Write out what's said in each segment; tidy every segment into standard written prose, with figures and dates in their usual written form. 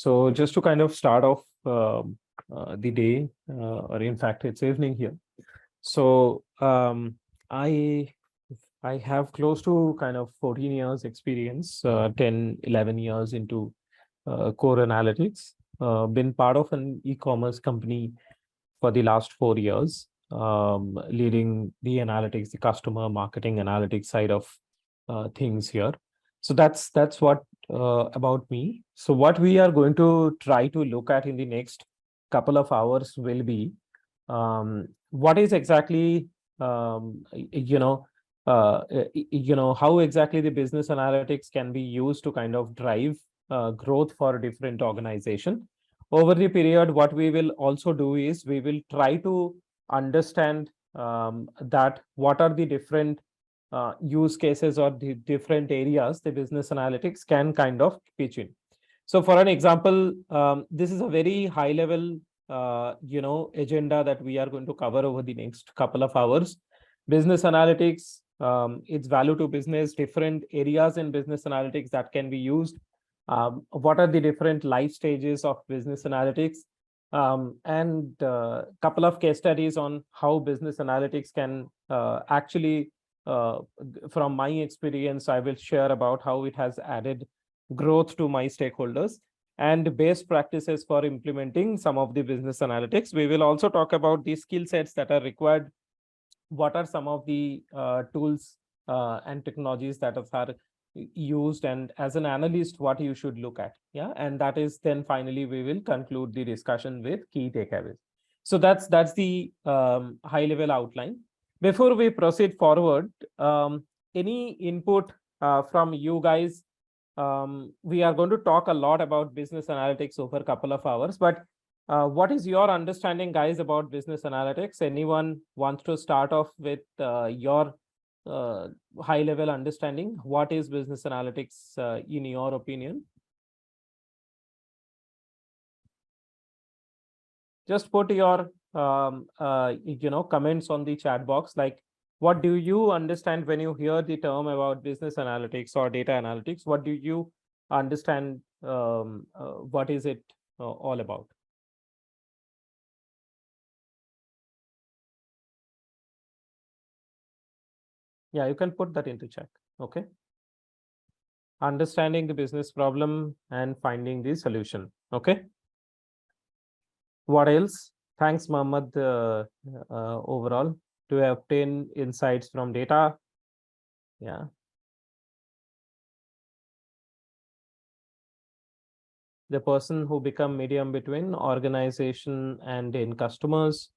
So just to kind of start off the day, or in fact, it's evening here. So I I have close to kind of 14 years experience, 10, 11 years into core analytics. Been part of an e-commerce company for the last 4 years, leading the analytics, the customer marketing analytics side of things here. So that's what about me. So what we are going to try to look at in the next couple of hours will be what is exactly how exactly the business analytics can be used to kind of drive growth for different organization. Over the period, what we will also do is we will try to understand that what are the different use cases or the different areas the business analytics can kind of pitch in. So for an example, this is a very high level agenda that we are going to cover over the next couple of hours. Business analytics, its value to business, different areas in business analytics that can be used. What are the different life stages of business analytics, and a couple of case studies on how business analytics can actually, from my experience, I will share about how it has added growth to my stakeholders and best practices for implementing some of the business analytics. We will also talk about the skill sets that are required. What are some of the tools and technologies that are used, and as an analyst, what you should look at. Yeah, and that is then finally we will conclude the discussion with key takeaways. So that's the high level outline. Before we proceed forward, any input from you guys? We are going to talk a lot about business analytics over a couple of hours, but what is your understanding, guys, about business analytics? Anyone wants to start off with your high level understanding? What is business analytics in your opinion? Just put your comments on the chat box, like what do you understand when you hear the term about business analytics or data analytics? What do you understand? What is it all about? Yeah, you can put that into chat. Okay. Understanding the business problem and finding the solution. Okay. What else? Thanks, Mohammed. Overall, to obtain insights from data. Yeah. The person who become medium between organization and in customers,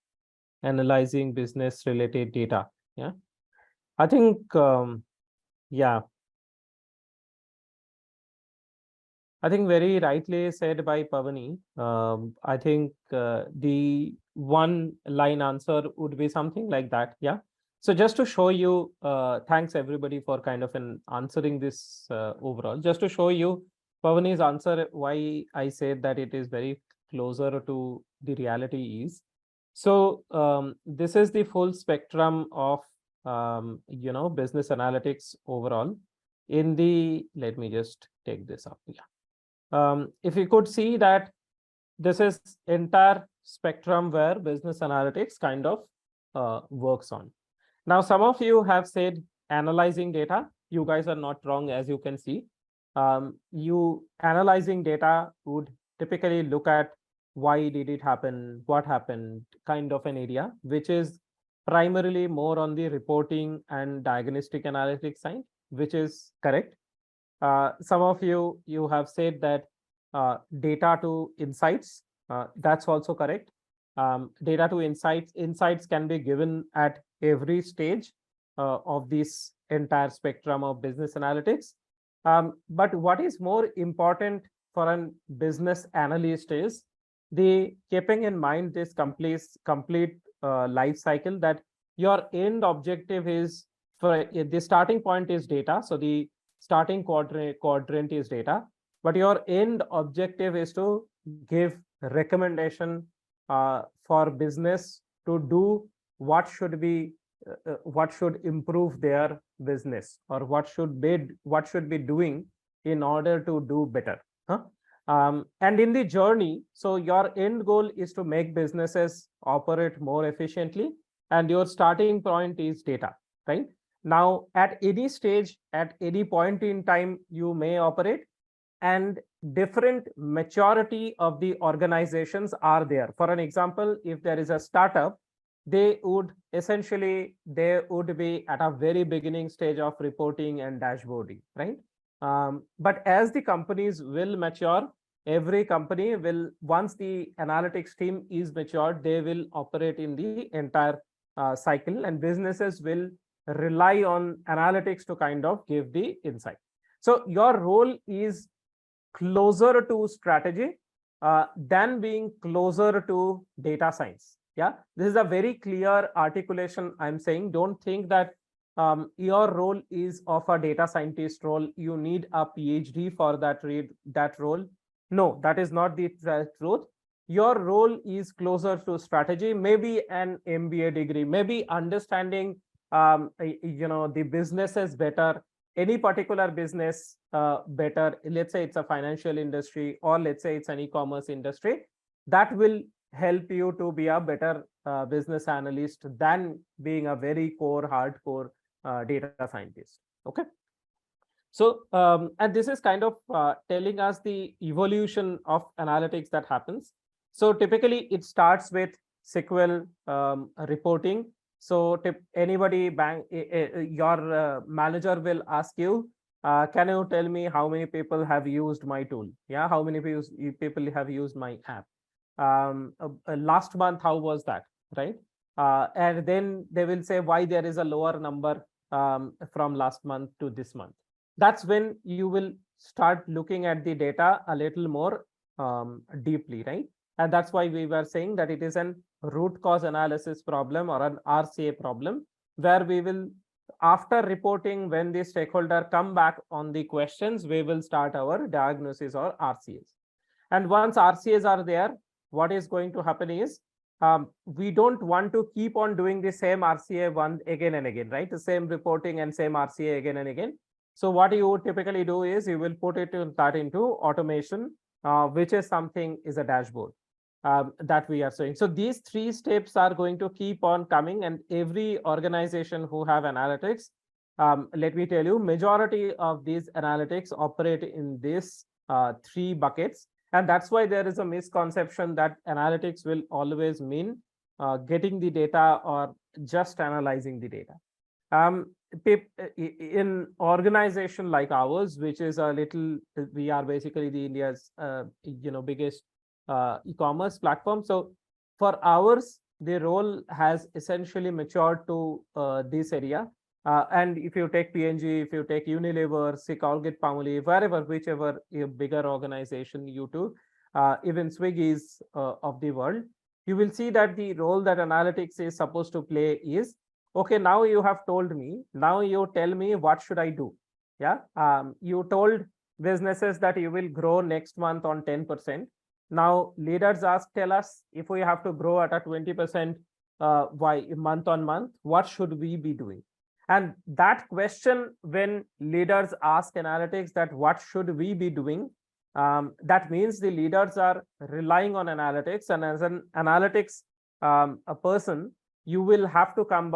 analyzing business related data. Yeah. I think, yeah. I think very rightly said by Pavani. I think the one line answer would be something like that. Yeah. So just to show you, thanks everybody for kind of answering this overall. Just to show you Pavani's answer, why I said that it is very closer to the reality is. So this is the full spectrum of business analytics overall. In the, let me just take this up. Yeah. If you could see that this is entire spectrum where business analytics kind of works on. Now, some of you have said analyzing data. You guys are not wrong, as you can see. You analyzing data would typically look at why did it happen, what happened, kind of an area, which is primarily more on the reporting and diagnostic analytics side, which is correct. Some of you have said that data to insights, that's also correct. Data to insights can be given at every stage of this entire spectrum of business analytics. But what is more important for a business analyst is the keeping in mind this complete life cycle, that your end objective is, for the starting point is data. So the starting quadrant is data, but your end objective is to give recommendation for business to do what should be what should improve their business, or what should be doing in order to do better. And in the journey, so your end goal is to make businesses operate more efficiently, and your starting point is data, right? Now, at any stage, at any point in time, you may operate, and different maturity of the organizations are there. For an example, if there is a startup, they would be at a very beginning stage of reporting and dashboarding, right? But as the companies will mature, every company will, once the analytics team is matured, they will operate in the entire cycle, and businesses will rely on analytics to kind of give the insight. So your role is closer to strategy than being closer to data science. Yeah, this is a very clear articulation. I'm saying, don't think that your role is of a data scientist role. You need a PhD for that role. No, that is not the truth. Your role is closer to strategy, maybe an MBA degree, maybe understanding the businesses better, any particular business better. Let's say it's a financial industry, or let's say it's an e-commerce industry. That will help you to be a better business analyst than being a very hardcore data scientist. Okay. So, and this is kind of telling us the evolution of analytics that happens. So typically it starts with SQL reporting. So anybody your manager will ask you, can you tell me how many people have used my tool? Yeah, how many people have used my app? Last month, how was that, right? And then they will say why there is a lower number from last month to this month. That's when you will start looking at the data a little more deeply, right? And that's why we were saying that it is an root cause analysis problem, or an RCA problem, where we will, after reporting, when the stakeholder come back on the questions, we will start our diagnosis or RCAs. And once RCAs are there, what is going to happen is, we don't want to keep on doing the same RCA one again and again, right? The same reporting and same RCA again and again. So what you would typically do is you will put that into automation, which is a dashboard that we are showing. So these 3 steps are going to keep on coming, and every organization who have analytics, let me tell you, majority of these analytics operate in these 3 buckets. And that's why there is a misconception that analytics will always mean getting the data or just analyzing the data. In organization like ours, which is we are basically the India's biggest e-commerce platform. So for ours, the role has essentially matured to this area. And if you take P&G, if you take Unilever, Colgate-Palmolive, whichever bigger organization you do, even Swiggy's of the world, you will see that the role that analytics is supposed to play is, okay, now you have told me, now you tell me what should I do? Yeah, you told businesses that you will grow next month on 10%. Now leaders tell us, if we have to grow at a 20% month on month, what should we be doing? And that question, when leaders ask analytics that what should we be doing, that means the leaders are relying on analytics. And as an analytics a person, you will have to come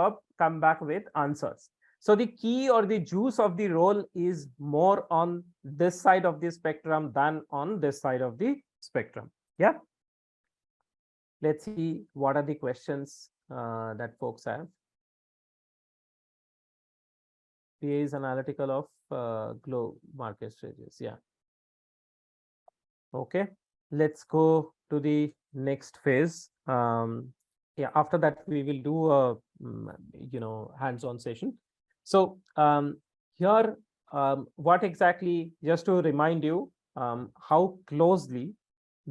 back with answers. So the key or the juice of the role is more on this side of the spectrum than on this side of the spectrum. Yeah. Let's see what are the questions that folks have. PA is analytical of global market strategies. Yeah. Okay. Let's go to the next phase. Yeah. After that, we will do a hands-on session. So here, what exactly? Just to remind you, how closely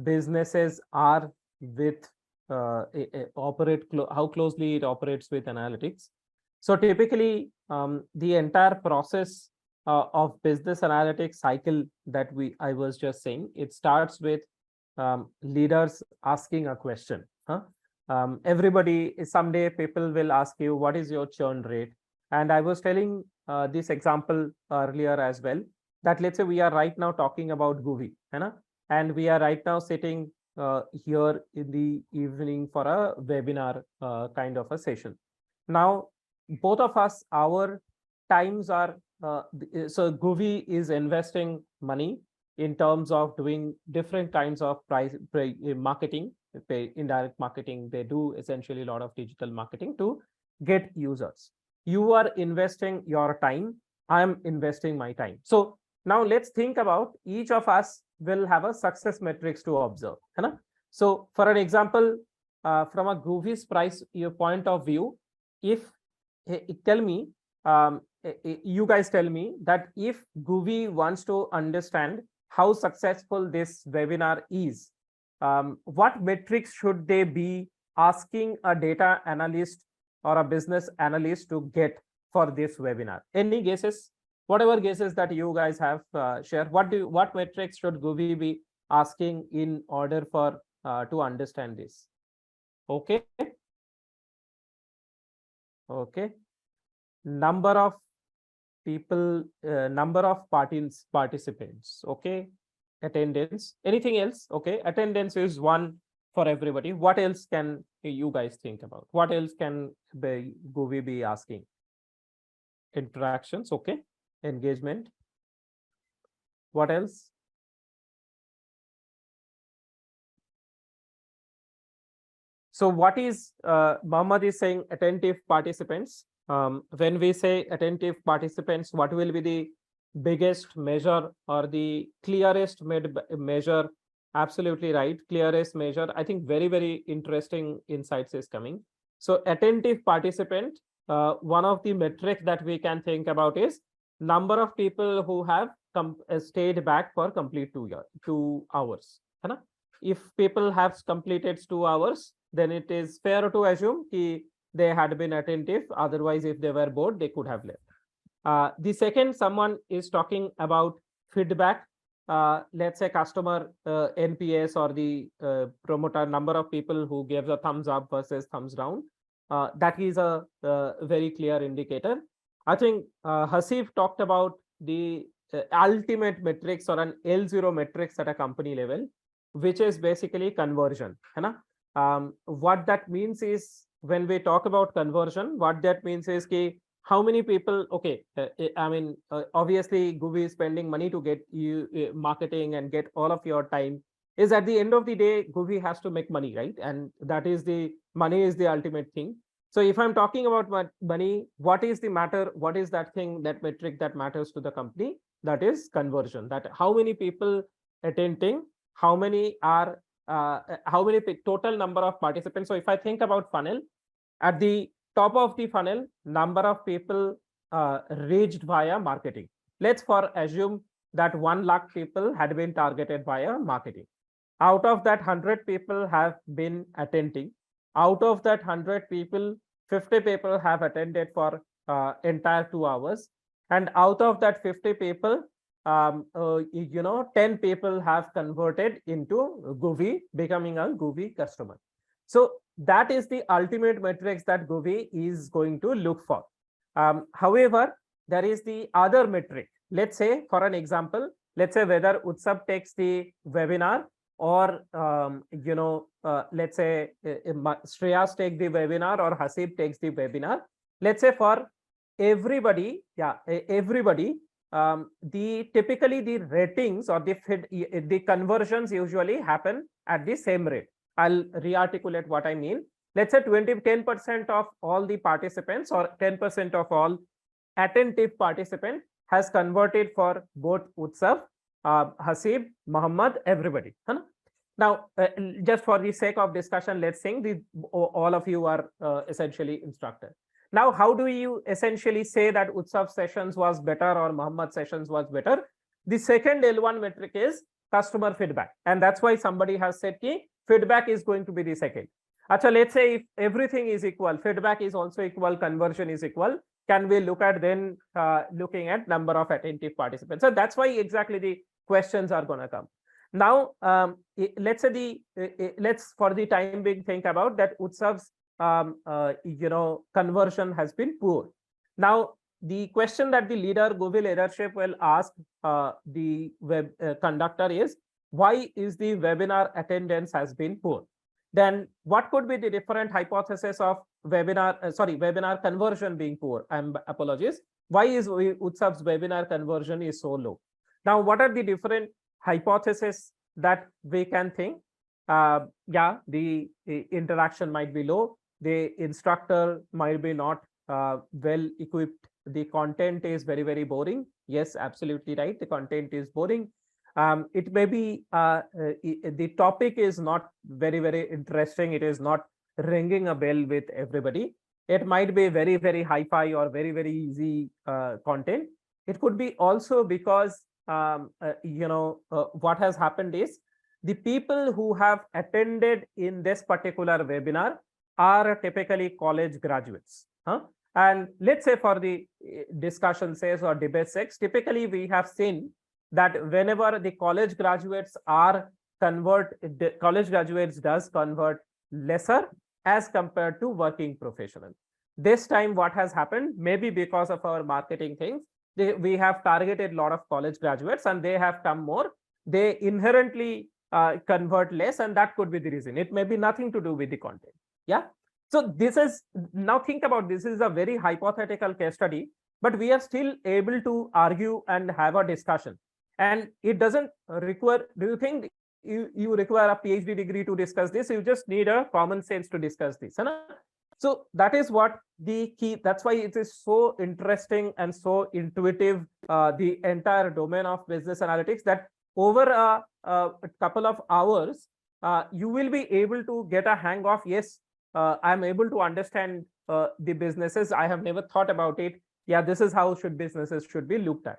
businesses are with how closely it operates with analytics. So typically, the entire process of business analytics cycle that I was just saying, it starts with leaders asking a question. Everybody, someday people will ask you, what is your churn rate? And I was telling this example earlier as well, that let's say we are right now talking about Guvi, and we are right now sitting here in the evening for a webinar kind of a session. Now, both of us, our times are, so Guvi is investing money in terms of doing different kinds of marketing, indirect marketing. They do essentially a lot of digital marketing to get users. You are investing your time. I'm investing my time. So now let's think about each of us will have a success metrics to observe. So for an example, from a Guvi's price point of view, if tell me, you guys tell me that if Guvi wants to understand how successful this webinar is, what metrics should they be asking a data analyst or a business analyst to get for this webinar? Any guesses? Whatever guesses that you guys have, share. What metrics should Guvi be asking in order for to understand this? Okay. Okay. Number of people, number of participants. Okay. Attendance. Anything else? Okay. Attendance is one for everybody. What else can you guys think about? What else can Guvi be asking? Interactions. Okay. Engagement. What else? So what is Mohammed is saying attentive participants. When we say attentive participants, what will be the biggest measure or the clearest measure? Absolutely right. Clearest measure. I think very, very interesting insights is coming. So attentive participant, one of the metric that we can think about is number of people who have stayed back for complete 2 hours. If people have completed 2 hours, then it is fair to assume they had been attentive. Otherwise, if they were bored, they could have left. The second, someone is talking about feedback. Let's say customer NPS or the promoter number of people who gave a thumbs up versus thumbs down. That is a very clear indicator. I think Hasif talked about the ultimate metrics or an L0 metrics at a company level, which is basically conversion. What that means is, when we talk about conversion, what that means is how many people, okay, I mean, obviously Guvi is spending money to get you marketing and get all of your time. Is at the end of the day, Guvi has to make money, right? And that is the money is the ultimate thing. So if I'm talking about money, what is the matter? What is that thing, that metric that matters to the company? That is conversion. That how many people attending, how many are how many total number of participants. So if I think about funnel, at the top of the funnel, number of people reached via marketing. Let's for assume that 1 lakh people had been targeted via marketing. Out of that, 100 people have been attending. Out of that 100 people, 50 people have attended for entire 2 hours. And out of that 50 people, 10 people have converted into Guvi, becoming a Guvi customer. So that is the ultimate metrics that Guvi is going to look for. However, there is the other metric. Let's say, for an example, let's say whether Utsab takes the webinar or, let's say Shreyas take the webinar or Hasib takes the webinar. Let's say for everybody, everybody, typically the ratings or the conversions usually happen at the same rate. I'll re-articulate what I mean. Let's say 10% of all the participants or 10% of all attentive participant has converted for both Utsab, Hasib, Muhammad, everybody. Now, just for the sake of discussion, let's think all of you are essentially instructor. Now, how do you essentially say that Utsab sessions was better or Muhammad sessions was better? The second L1 metric is customer feedback. And that's why somebody has said feedback is going to be the second. Achha, let's say if everything is equal, feedback is also equal, conversion is equal, can we look at then looking at number of attentive participants? So that's why exactly the questions are going to come. Now, let's say let's for the time being think about that Utsab's conversion has been poor. Now, the question that the leader, Guvi leadership will ask the web conductor is why is the webinar attendance has been poor? Then what could be the different hypothesis of webinar conversion being poor? Apologies. Why is Utsab's webinar conversion is so low? Now, what are the different hypotheses that we can think? Yeah, the interaction might be low. The instructor might be not well equipped. The content is very, very boring. Yes, absolutely right. The content is boring. It may be the topic is not very, very interesting. It is not ringing a bell with everybody. It might be very, very hi-fi or very, very easy content. It could be also because what has happened is the people who have attended in this particular webinar are typically college graduates. And let's say for the discussion says or debate sake, typically we have seen that whenever the college graduates does convert lesser as compared to working professional. This time what has happened, maybe because of our marketing things, we have targeted a lot of college graduates and they have come more. They inherently convert less, and that could be the reason. It may be nothing to do with the content. Yeah. So this is, now think about this is a very hypothetical case study, but we are still able to argue and have a discussion. And it doesn't require, do you think you require a PhD degree to discuss this? You just need a common sense to discuss this. So that is what the key, that's why it is so interesting and so intuitive, the entire domain of business analytics, that over a couple of hours, you will be able to get a hang of, yes, I'm able to understand the businesses. I have never thought about it. Yeah, this is how businesses should be looked at.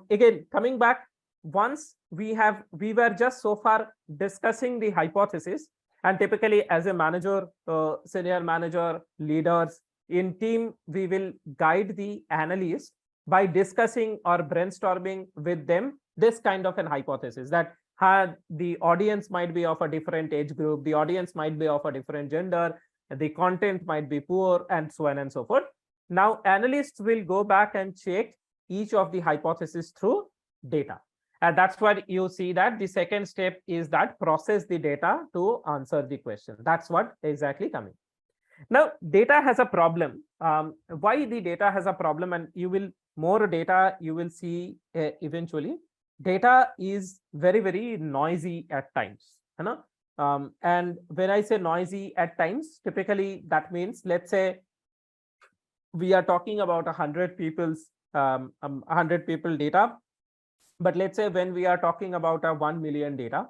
Again, coming back, once we were just so far discussing the hypothesis, and typically as a manager, senior manager, leaders in team, we will guide the analyst by discussing or brainstorming with them this kind of an hypothesis, that the audience might be of a different age group, the audience might be of a different gender, the content might be poor, and so on and so forth. Now, analysts will go back and check each of the hypotheses through data. And that's what you see that the second step is that process the data to answer the question. That's what exactly coming. Now, data has a problem. Why the data has a problem, and you will more data you will see eventually. Data is very, very noisy at times. And when I say noisy at times, typically that means, let's say we are talking about 100 people's 100 people data. But let's say when we are talking about a 1 million data,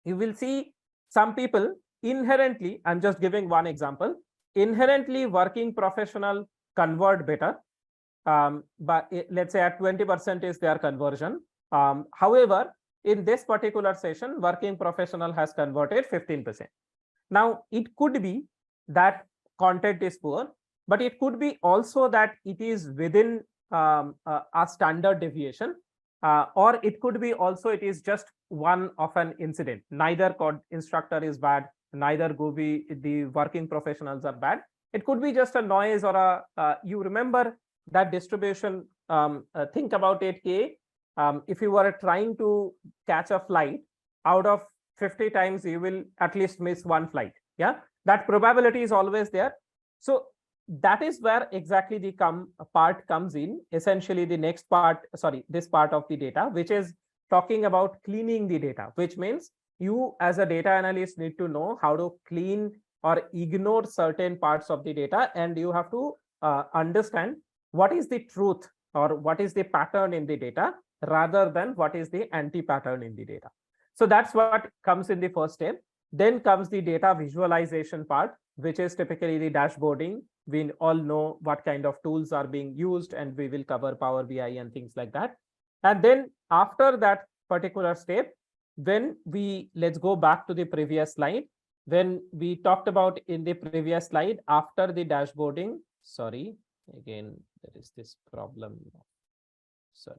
you will see some people inherently, I'm just giving one example, inherently working professional convert better. But let's say at 20% is their conversion. However, in this particular session, working professional has converted 15%. Now, it could be that content is poor, but it could be also that it is within a standard deviation, or it could be also it is just one of an incident. Neither instructor is bad, neither Guvi, the working professionals are bad. It could be just a noise or a, you remember that distribution, think about it, if you were trying to catch a flight, out of 50 times, you will at least miss one flight. Yeah, that probability is always there. So that is where exactly the part comes in. Essentially, the next part, sorry, this part of the data, which is talking about cleaning the data, which means you as a data analyst need to know how to clean or ignore certain parts of the data, and you have to understand what is the truth or what is the pattern in the data rather than what is the anti-pattern in the data. So that's what comes in the first step. Then comes the data visualization part, which is typically the dashboarding. We all know what kind of tools are being used, and we will cover Power BI and things like that. And then after that particular step, when let's go back to the previous slide. When we talked about in the previous slide, after the dashboarding, sorry, again, there is this problem. Sorry.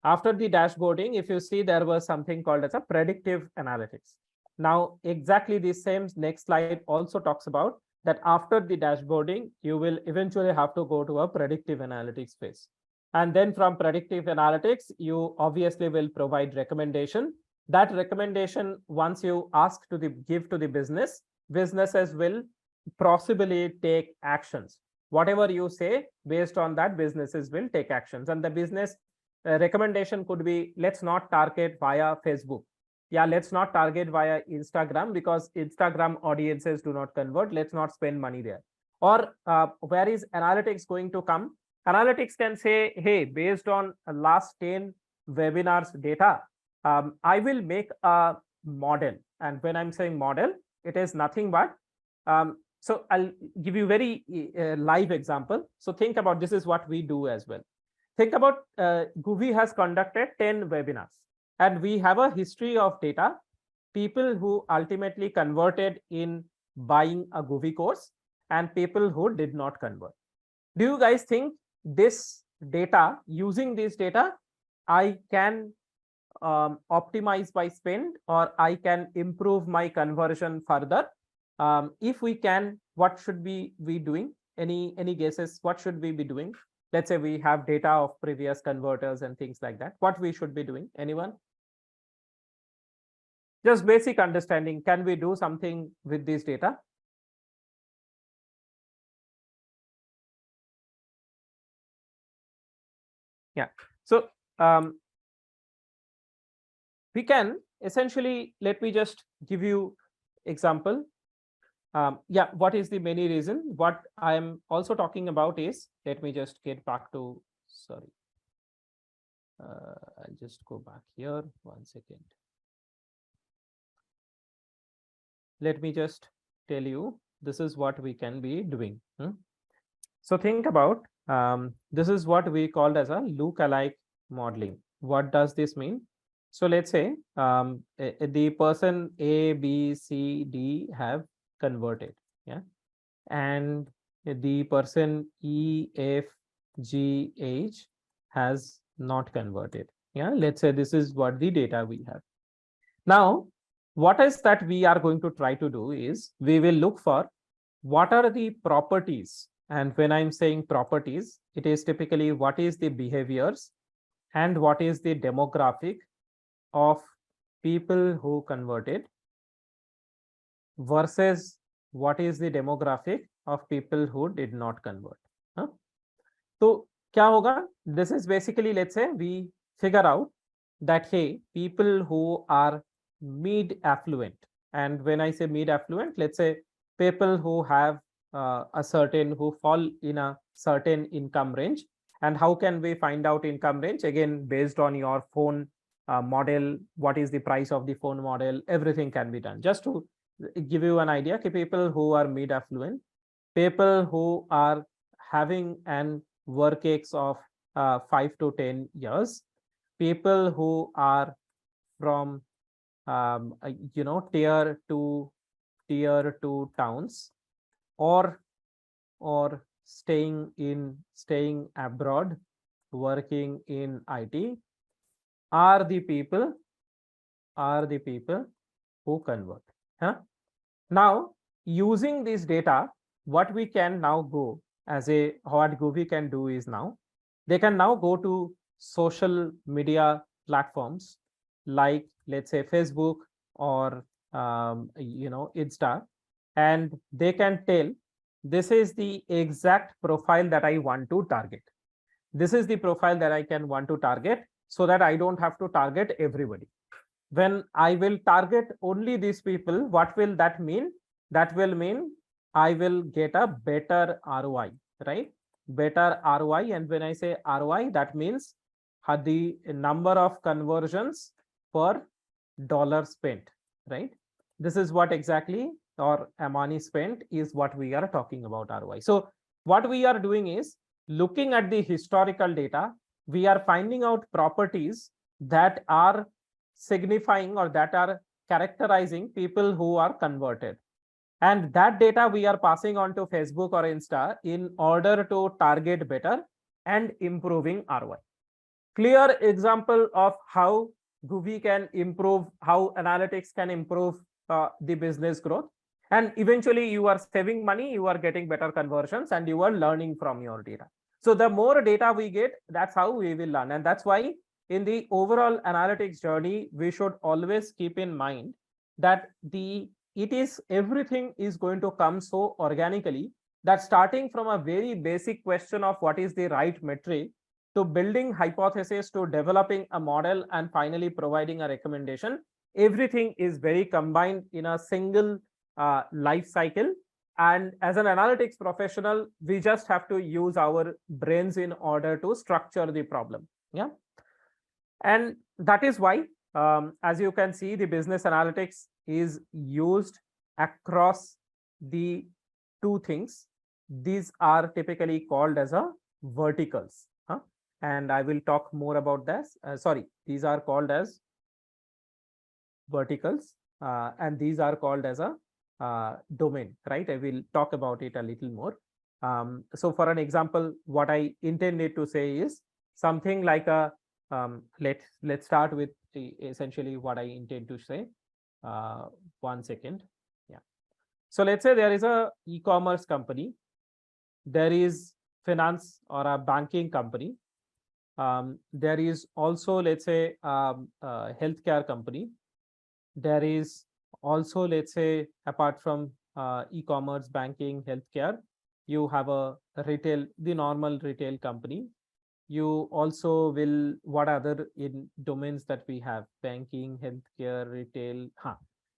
After the dashboarding, if you see, there was something called as a predictive analytics. Now, exactly the same next slide also talks about that after the dashboarding, you will eventually have to go to a predictive analytics phase. And then from predictive analytics, you obviously will provide recommendation. That recommendation, once you ask to give to the businesses will possibly take actions. Whatever you say, based on that, businesses will take actions. And the business recommendation could be, let's not target via Facebook. Yeah, let's not target via Instagram, because Instagram audiences do not convert. Let's not spend money there. Or where is analytics going to come? Analytics can say, hey, based on last 10 webinars data, I will make a model. And when I'm saying model, it is nothing but, so I'll give you very live example. So think about, this is what we do as well. Think about Guvi has conducted 10 webinars, and we have a history of data, people who ultimately converted in buying a Guvi course and people who did not convert. Do you guys think this data, using this data, I can optimize my spend, or I can improve my conversion further? If we can, what should we be doing? Any guesses? What should we be doing? Let's say we have data of previous converters and things like that. What we should be doing? Anyone? Just basic understanding. Can we do something with this data? Yeah. So we can essentially, let me just give you example. Yeah, what is the many reason? What I am also talking about is, let me just get back to, sorry. I'll just go back here 1 second. Let me just tell you, this is what we can be doing. So think about, this is what we called as a look-alike modeling. What does this mean? So let's say the person A, B, C, D have converted, yeah, and the person E, F, G, H has not converted. Yeah, let's say this is what the data we have. Now, what is that we are going to try to do is, we will look for what are the properties. And when I'm saying properties, it is typically what is the behaviors and what is the demographic of people who converted versus what is the demographic of people who did not convert. So kya hoga? This is basically, let's say we figure out that, hey, people who are mid affluent, and when I say mid affluent, let's say people who have a certain, who fall in a certain income range. And how can we find out income range? Again, based on your phone model, what is the price of the phone model, everything can be done. Just to give you an idea, people who are mid affluent, people who are having an work age of 5 to 10 years, people who are from tier 2 towns, or staying abroad, working in IT, are the people who convert. Now, using this data, what we can now go as a, what Guvi can do is, now they can now go to social media platforms like, let's say Facebook or Insta, and they can tell, this is the exact profile that I want to target. This is the profile that I can want to target, so that I don't have to target everybody. When I will target only these people, what will that mean? That will mean I will get a better ROI, right? Better ROI. And when I say ROI, that means the number of conversions per dollar spent, right? This is what exactly, or money spent, is what we are talking about ROI. So what we are doing is, looking at the historical data, we are finding out properties that are signifying, or that are characterizing people who are converted. And that data we are passing on to Facebook or Insta in order to target better and improving ROI. Clear example of how Guvi can improve, how analytics can improve the business growth. And eventually you are saving money, you are getting better conversions, and you are learning from your data. So the more data we get, that's how we will learn. And that's why in the overall analytics journey, we should always keep in mind that everything is going to come so organically that starting from a very basic question of what is the right metric, to building hypothesis, to developing a model, and finally providing a recommendation, everything is very combined in a single life cycle. And as an analytics professional, we just have to use our brains in order to structure the problem. Yeah. And that is why, as you can see, the business analytics is used across the two things. These are typically called as a verticals. And I will talk more about this. These are called as verticals, and these are called as a domain, right? I will talk about it a little more. So for an example, what I intended to say is something like a, let's start with essentially what I intend to say. 1 second. Yeah. So let's say there is a e-commerce company, there is finance or a banking company, there is also, let's say, a healthcare company. There is also, let's say, apart from e-commerce, banking, healthcare, you have a retail, the normal retail company. You also will, what other in domains that we have? Banking, healthcare, retail.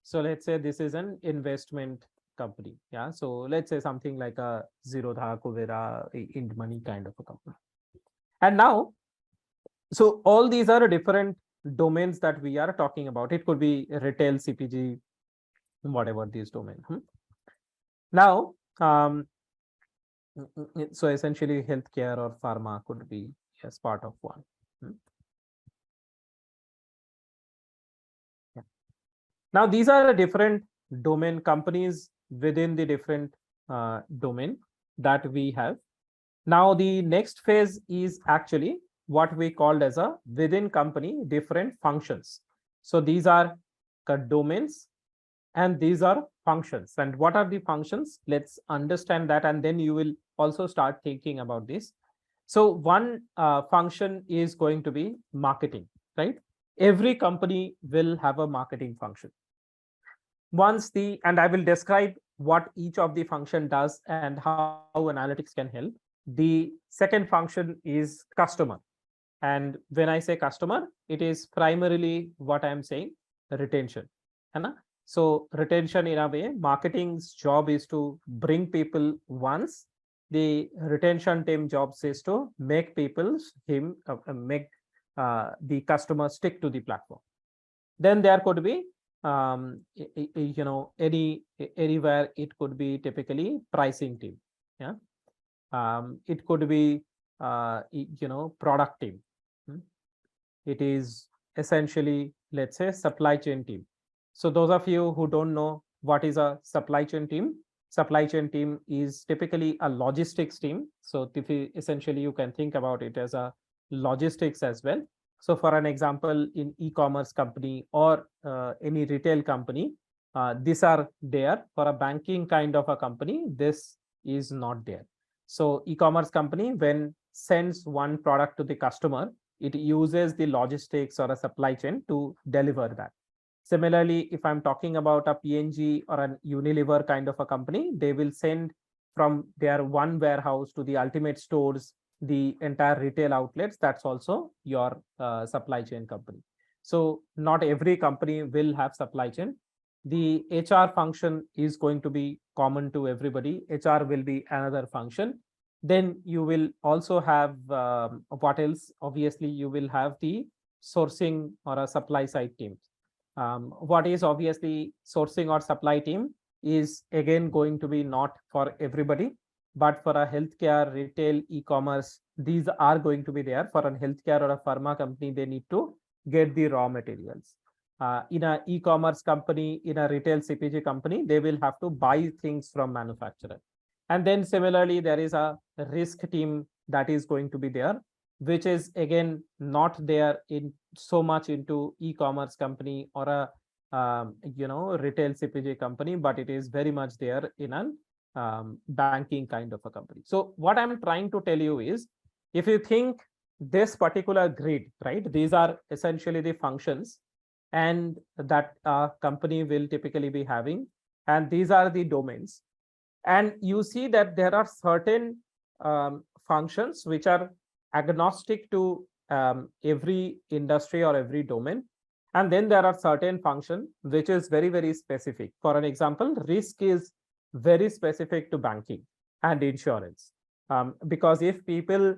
So let's say this is an investment company. Yeah. So let's say something like a Zerodha, Kuvera, Ind Money kind of a company. And now, so all these are different domains that we are talking about. It could be retail, CPG, whatever these domains. Now, so essentially healthcare or pharma could be as part of one. Yeah. Now, these are different domain companies within the different domain that we have. Now, the next phase is actually what we called as a within company different functions. So these are domains and these are functions. And what are the functions? Let's understand that, and then you will also start thinking about this. So one function is going to be marketing, right? Every company will have a marketing function. And I will describe what each of the function does and how analytics can help. The second function is customer. And when I say customer, it is primarily what I am saying, retention. So retention, in a way, marketing's job is to bring people once. The retention team job is to make make the customer stick to the platform. Then there could be anywhere it could be typically pricing team. Yeah. It could be product team. It is essentially, let's say, supply chain team. So those of you who don't know what is a supply chain team is typically a logistics team. So essentially you can think about it as a logistics as well. So for an example, in e-commerce company or any retail company, these are there. For a banking kind of a company, this is not there. So e-commerce company, when sends one product to the customer, it uses the logistics or a supply chain to deliver that. Similarly, if I'm talking about a P&G or an Unilever kind of a company, they will send from their one warehouse to the ultimate stores, the entire retail outlets. That's also your supply chain company. So not every company will have supply chain. The HR function is going to be common to everybody. HR will be another function. Then you will also have what else? Obviously, you will have the sourcing or a supply side team. What is obviously sourcing or supply team is again going to be not for everybody, but for a healthcare, retail, e-commerce, these are going to be there. For a healthcare or a pharma company, they need to get the raw materials. In a e-commerce company, in a retail CPG company, they will have to buy things from manufacturer. And then similarly, there is a risk team that is going to be there, which is again not there in so much into e-commerce company or a retail CPG company, but it is very much there in a banking kind of a company. So what I'm trying to tell you is, if you think this particular grid, right? These are essentially the functions and that a company will typically be having, and these are the domains. And you see that there are certain functions which are agnostic to every industry or every domain. And then there are certain function which is very, very specific. For an example, risk is very specific to banking and insurance. Because if people,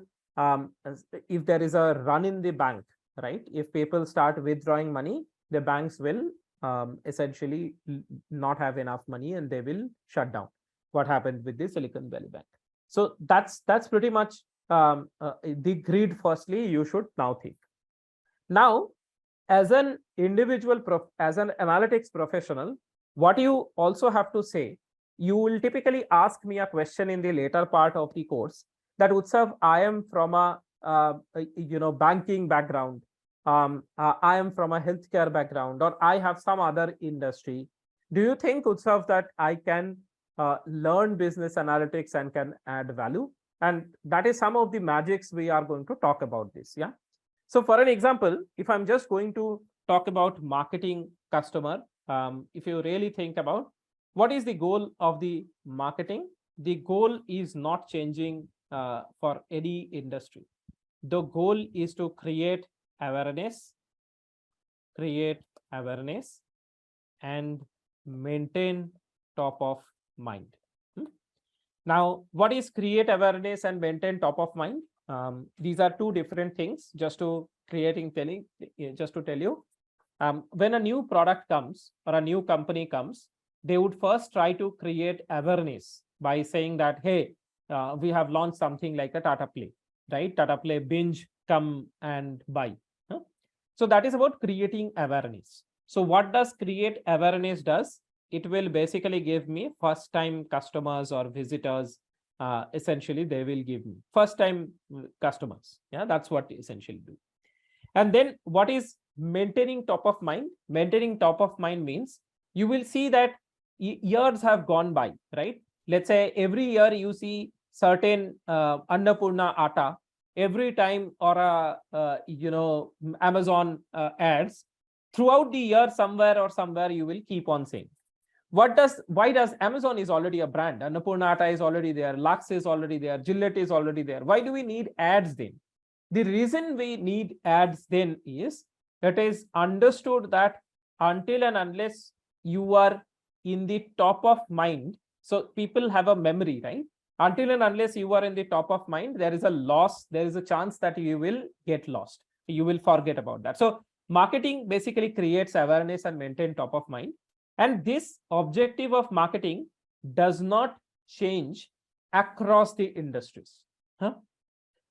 if there is a run in the bank, right? If people start withdrawing money, the banks will essentially not have enough money and they will shut down. What happened with the Silicon Valley Bank? So that's pretty much the grid. Firstly, you should now think. Now, as an individual, as an analytics professional, what you also have to say, you will typically ask me a question in the later part of the course that Utsab, I am from a banking background, I am from a healthcare background, or I have some other industry. Do you think, Utsab, that I can learn business analytics and can add value? And that is some of the magics we are going to talk about this. Yeah. So for an example, if I'm just going to talk about marketing customer, if you really think about what is the goal of the marketing, the goal is not changing for any industry. The goal is to create awareness and maintain top of mind. Now, what is create awareness and maintain top of mind? These are two different things. Just to tell you, when a new product comes or a new company comes, they would first try to create awareness by saying that, hey, we have launched something like a Tata Play, right? Tata Play binge, come and buy. So that is about creating awareness. So what does create awareness does? It will basically give me first time customers or visitors. Essentially, they will give me first time customers. Yeah, that's what essentially do. And then what is maintaining top of mind? Maintaining top of mind means you will see that years have gone by, right? Let's say every year you see certain Annapurna Atta every time, or Amazon ads throughout the year, somewhere you will keep on saying. Why does Amazon is already a brand, Annapurna Atta is already there, Lux is already there, Gillette is already there. Why do we need ads then? The reason we need ads then is it is understood that until and unless you are in the top of mind, so people have a memory, right? Until and unless you are in the top of mind, there is a loss, there is a chance that you will get lost. You will forget about that. So marketing basically creates awareness and maintain top of mind. And this objective of marketing does not change across the industries.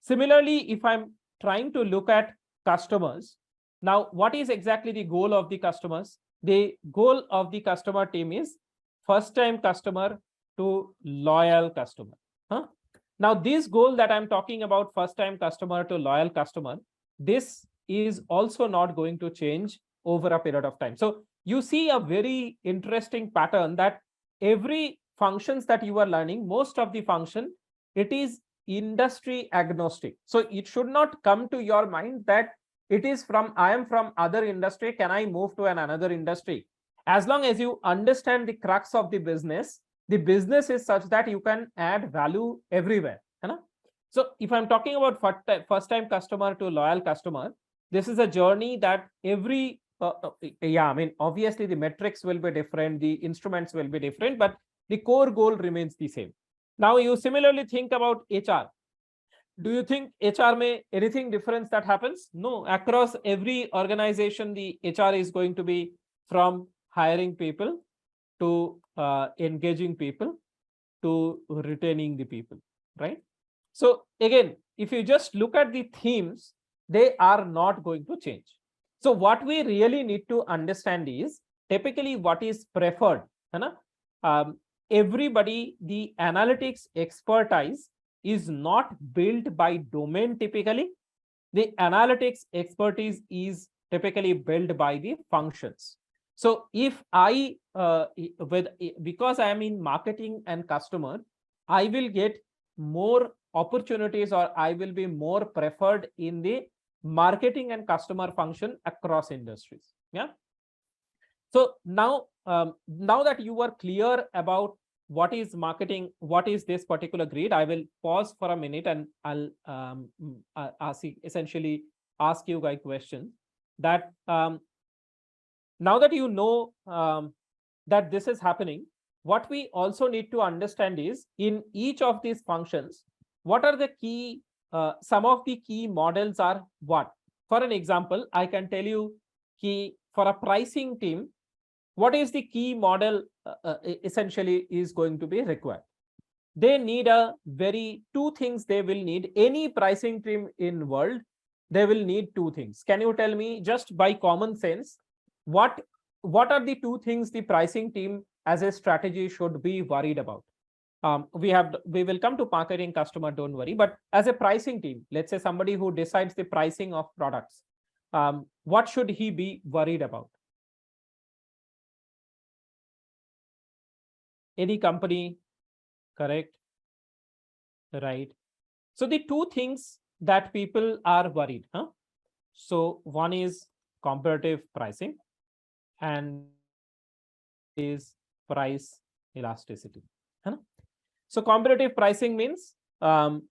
Similarly, if I'm trying to look at customers, now what is exactly the goal of the customers? The goal of the customer team is first time customer to loyal customer. Now this goal that I'm talking about, first time customer to loyal customer, this is also not going to change over a period of time. So you see a very interesting pattern that every functions that you are learning, most of the function, it is industry agnostic. So it should not come to your mind that it is from, I am from other industry, can I move to another industry? As long as you understand the crux of the business is such that you can add value everywhere. So if I'm talking about first time customer to loyal customer, this is a journey that every I mean, obviously the metrics will be different, the instruments will be different, but the core goal remains the same. Now you similarly think about HR. Do you think HR may anything difference that happens? No, across every organization, the HR is going to be from hiring people to engaging people to retaining the people, right? So again, if you just look at the themes, they are not going to change. So what we really need to understand is typically what is preferred. Everybody, the analytics expertise is not built by domain typically. The analytics expertise is typically built by the functions. So if I, because I am in marketing and customer, I will get more opportunities, or I will be more preferred in the marketing and customer function across industries. Yeah. So now, now that you are clear about what is marketing, what is this particular grid, I will pause for a minute and I'll essentially ask you guys questions that now that you know that this is happening, what we also need to understand is in each of these functions, what are the key, some of the key models are what? For an example, I can tell you key for a pricing team, what is the key model essentially is going to be required. They need a very two things they will need. Any pricing team in world, they will need two things. Can you tell me just by common sense, what are the two things the pricing team as a strategy should be worried about? We will come to marketing customer, don't worry. But as a pricing team, let's say somebody who decides the pricing of products, what should he be worried about? Any company, correct? Right. So the two things that people are worried, huh? So one is comparative pricing and is price elasticity. Huh? So comparative pricing means the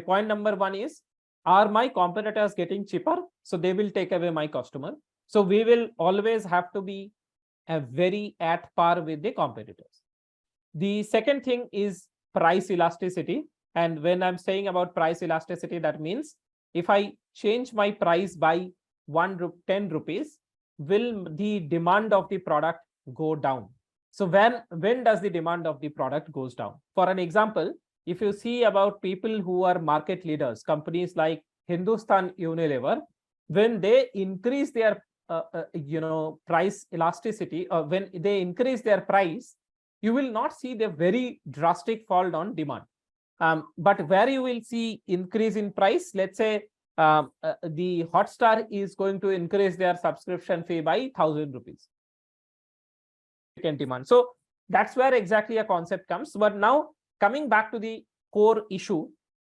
point number one is, are my competitors getting cheaper? So they will take away my customer. So we will always have to be very at par with the competitors. The second thing is price elasticity. And when I'm saying about price elasticity, that means if I change my price by 10 rupees, will the demand of the product go down? So when does the demand of the product goes down? For an example, if you see about people who are market leaders, companies like Hindustan Unilever, when they increase their price elasticity, or when they increase their price, you will not see the very drastic fall down demand. But where you will see increase in price, let's say the Hotstar is going to increase their subscription fee by 1,000 rupees. Demand. So that's where exactly a concept comes. But now coming back to the core issue,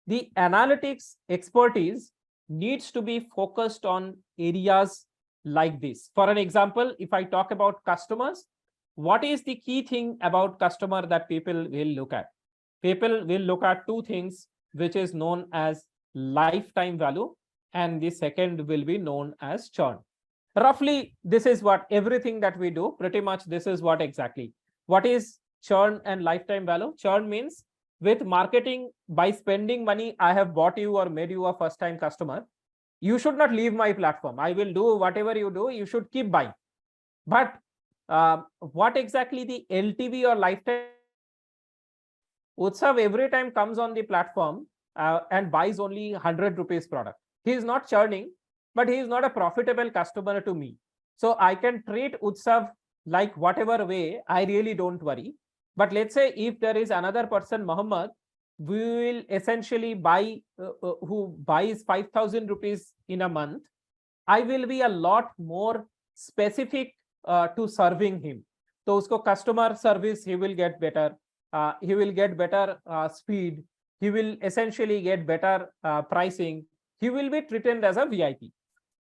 the analytics expertise needs to be focused on areas like this. For an example, if I talk about customers, what is the key thing about customer that people will look at? People will look at two things, which is known as lifetime value, and the second will be known as churn. Roughly, this is what everything that we do, pretty much this is what exactly. What is churn and lifetime value? Churn means with marketing, by spending money, I have bought you or made you a first time customer. You should not leave my platform. I will do whatever you do. You should keep buying. But what exactly the LTV or lifetime? Utsab every time comes on the platform and buys only 100 rupees product. He is not churning, but he is not a profitable customer to me. So I can treat Utsab like whatever way, I really don't worry. But let's say if there is another person, Muhammad, we will essentially buy, who buys 5,000 rupees in a month, I will be a lot more specific to serving him. So usko customer service, he will get better. He will get better speed. He will essentially get better pricing. He will be treated as a VIP.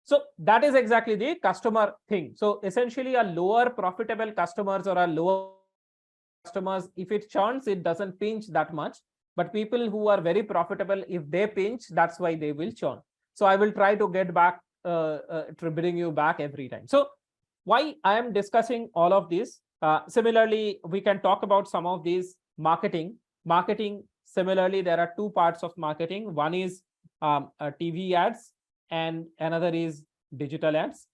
So that is exactly the customer thing. So essentially a lower profitable customers or a lower customers, if it churns, it doesn't pinch that much. But people who are very profitable, if they pinch, that's why they will churn. So I will try to get back, to bring you back every time. So why I am discussing all of this? Similarly, we can talk about some of these marketing. Marketing, similarly, there are two parts of marketing. One is TV ads and another is digital ads.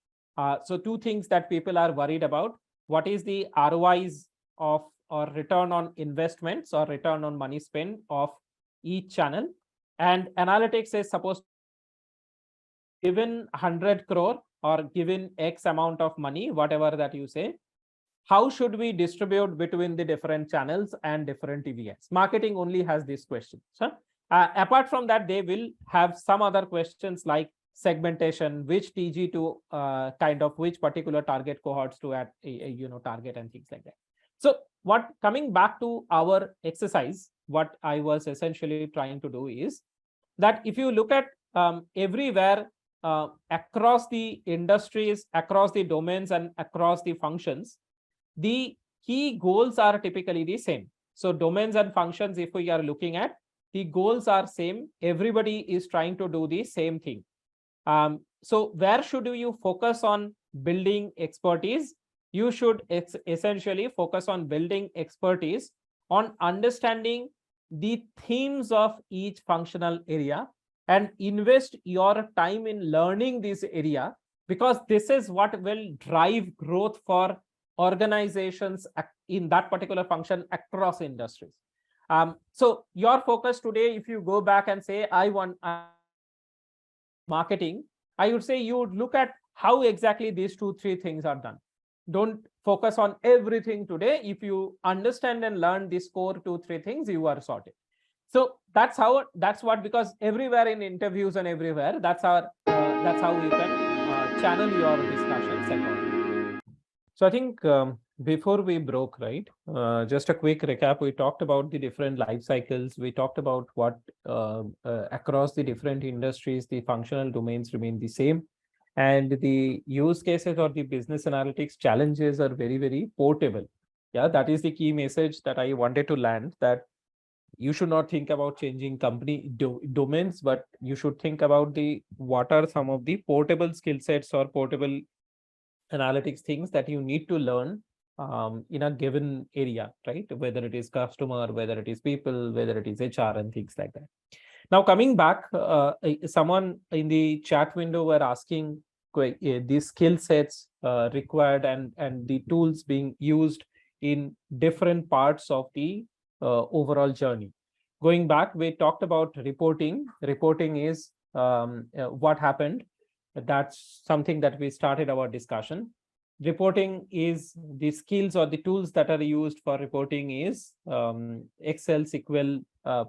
So two things that people are worried about. What is the ROIs of or return on investments or return on money spent of each channel? And analytics is supposed to given 100 crore or given X amount of money, whatever that you say, how should we distribute between the different channels and different TV ads? Marketing only has these questions. Huh? Apart from that, they will have some other questions like segmentation, which TG to kind of which particular target cohorts to add, target and things like that. So coming back to our exercise, what I was essentially trying to do is that if you look at everywhere across the industries, across the domains, and across the functions, the key goals are typically the same. So domains and functions, if we are looking at, the goals are same. Everybody is trying to do the same thing. So where should you focus on building expertise? You should essentially focus on building expertise on understanding the themes of each functional area and invest your time in learning this area, because this is what will drive growth for organizations in that particular function across industries. So your focus today, if you go back and say, I want marketing, I would say you would look at how exactly these 2-3 things are done. Don't focus on everything today. If you understand and learn these core 2-3 things, you are sorted. So that's what, because everywhere in interviews and everywhere, that's how you can channel your discussions accordingly. So I think before we broke, right, just a quick recap. We talked about the different life cycles. We talked about what across the different industries, the functional domains remain the same. And the use cases or the business analytics challenges are very, very portable. Yeah, that is the key message that I wanted to land, that you should not think about changing company domains, but you should think about what are some of the portable skill sets or portable analytics things that you need to learn in a given area, right? Whether it is customer, whether it is people, whether it is HR, and things like that. Now, coming back, someone in the chat window were asking the skill sets required and the tools being used in different parts of the overall journey. Going back, we talked about reporting. Reporting is what happened. That's something that we started our discussion. Reporting is the skills or the tools that are used for reporting is Excel, SQL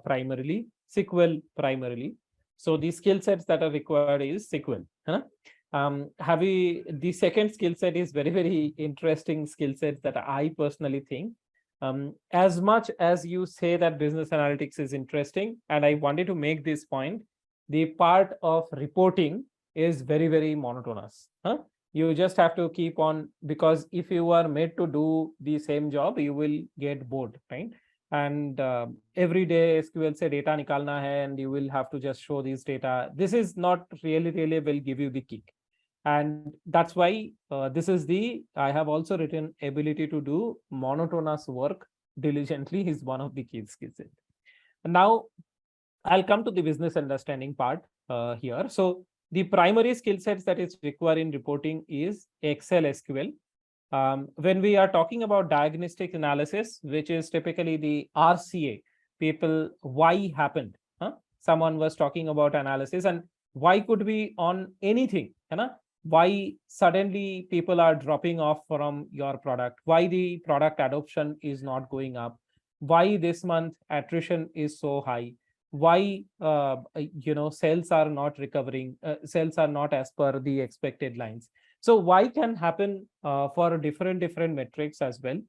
primarily. SQL primarily. So the skill sets that are required is SQL. Huh? The second skill set is very, very interesting skill set that I personally think. As much as you say that business analytics is interesting, and I wanted to make this point, the part of reporting is very, very monotonous. Huh? You just have to keep on, because if you are made to do the same job, you will get bored, right? And every day SQL say data nikalna hai, and you will have to just show these data. This is not really will give you the kick. And that's why I have also written ability to do monotonous work diligently is one of the key skills. Now, I'll come to the business understanding part here. So the primary skill sets that is required in reporting is Excel, SQL. When we are talking about diagnostic analysis, which is typically the RCA, people, why happened? Huh? Someone was talking about analysis, and why could be on anything. Why suddenly people are dropping off from your product? Why the product adoption is not going up? Why this month attrition is so high? Why sales are not recovering? Sales are not as per the expected lines. So why can happen for different metrics as well.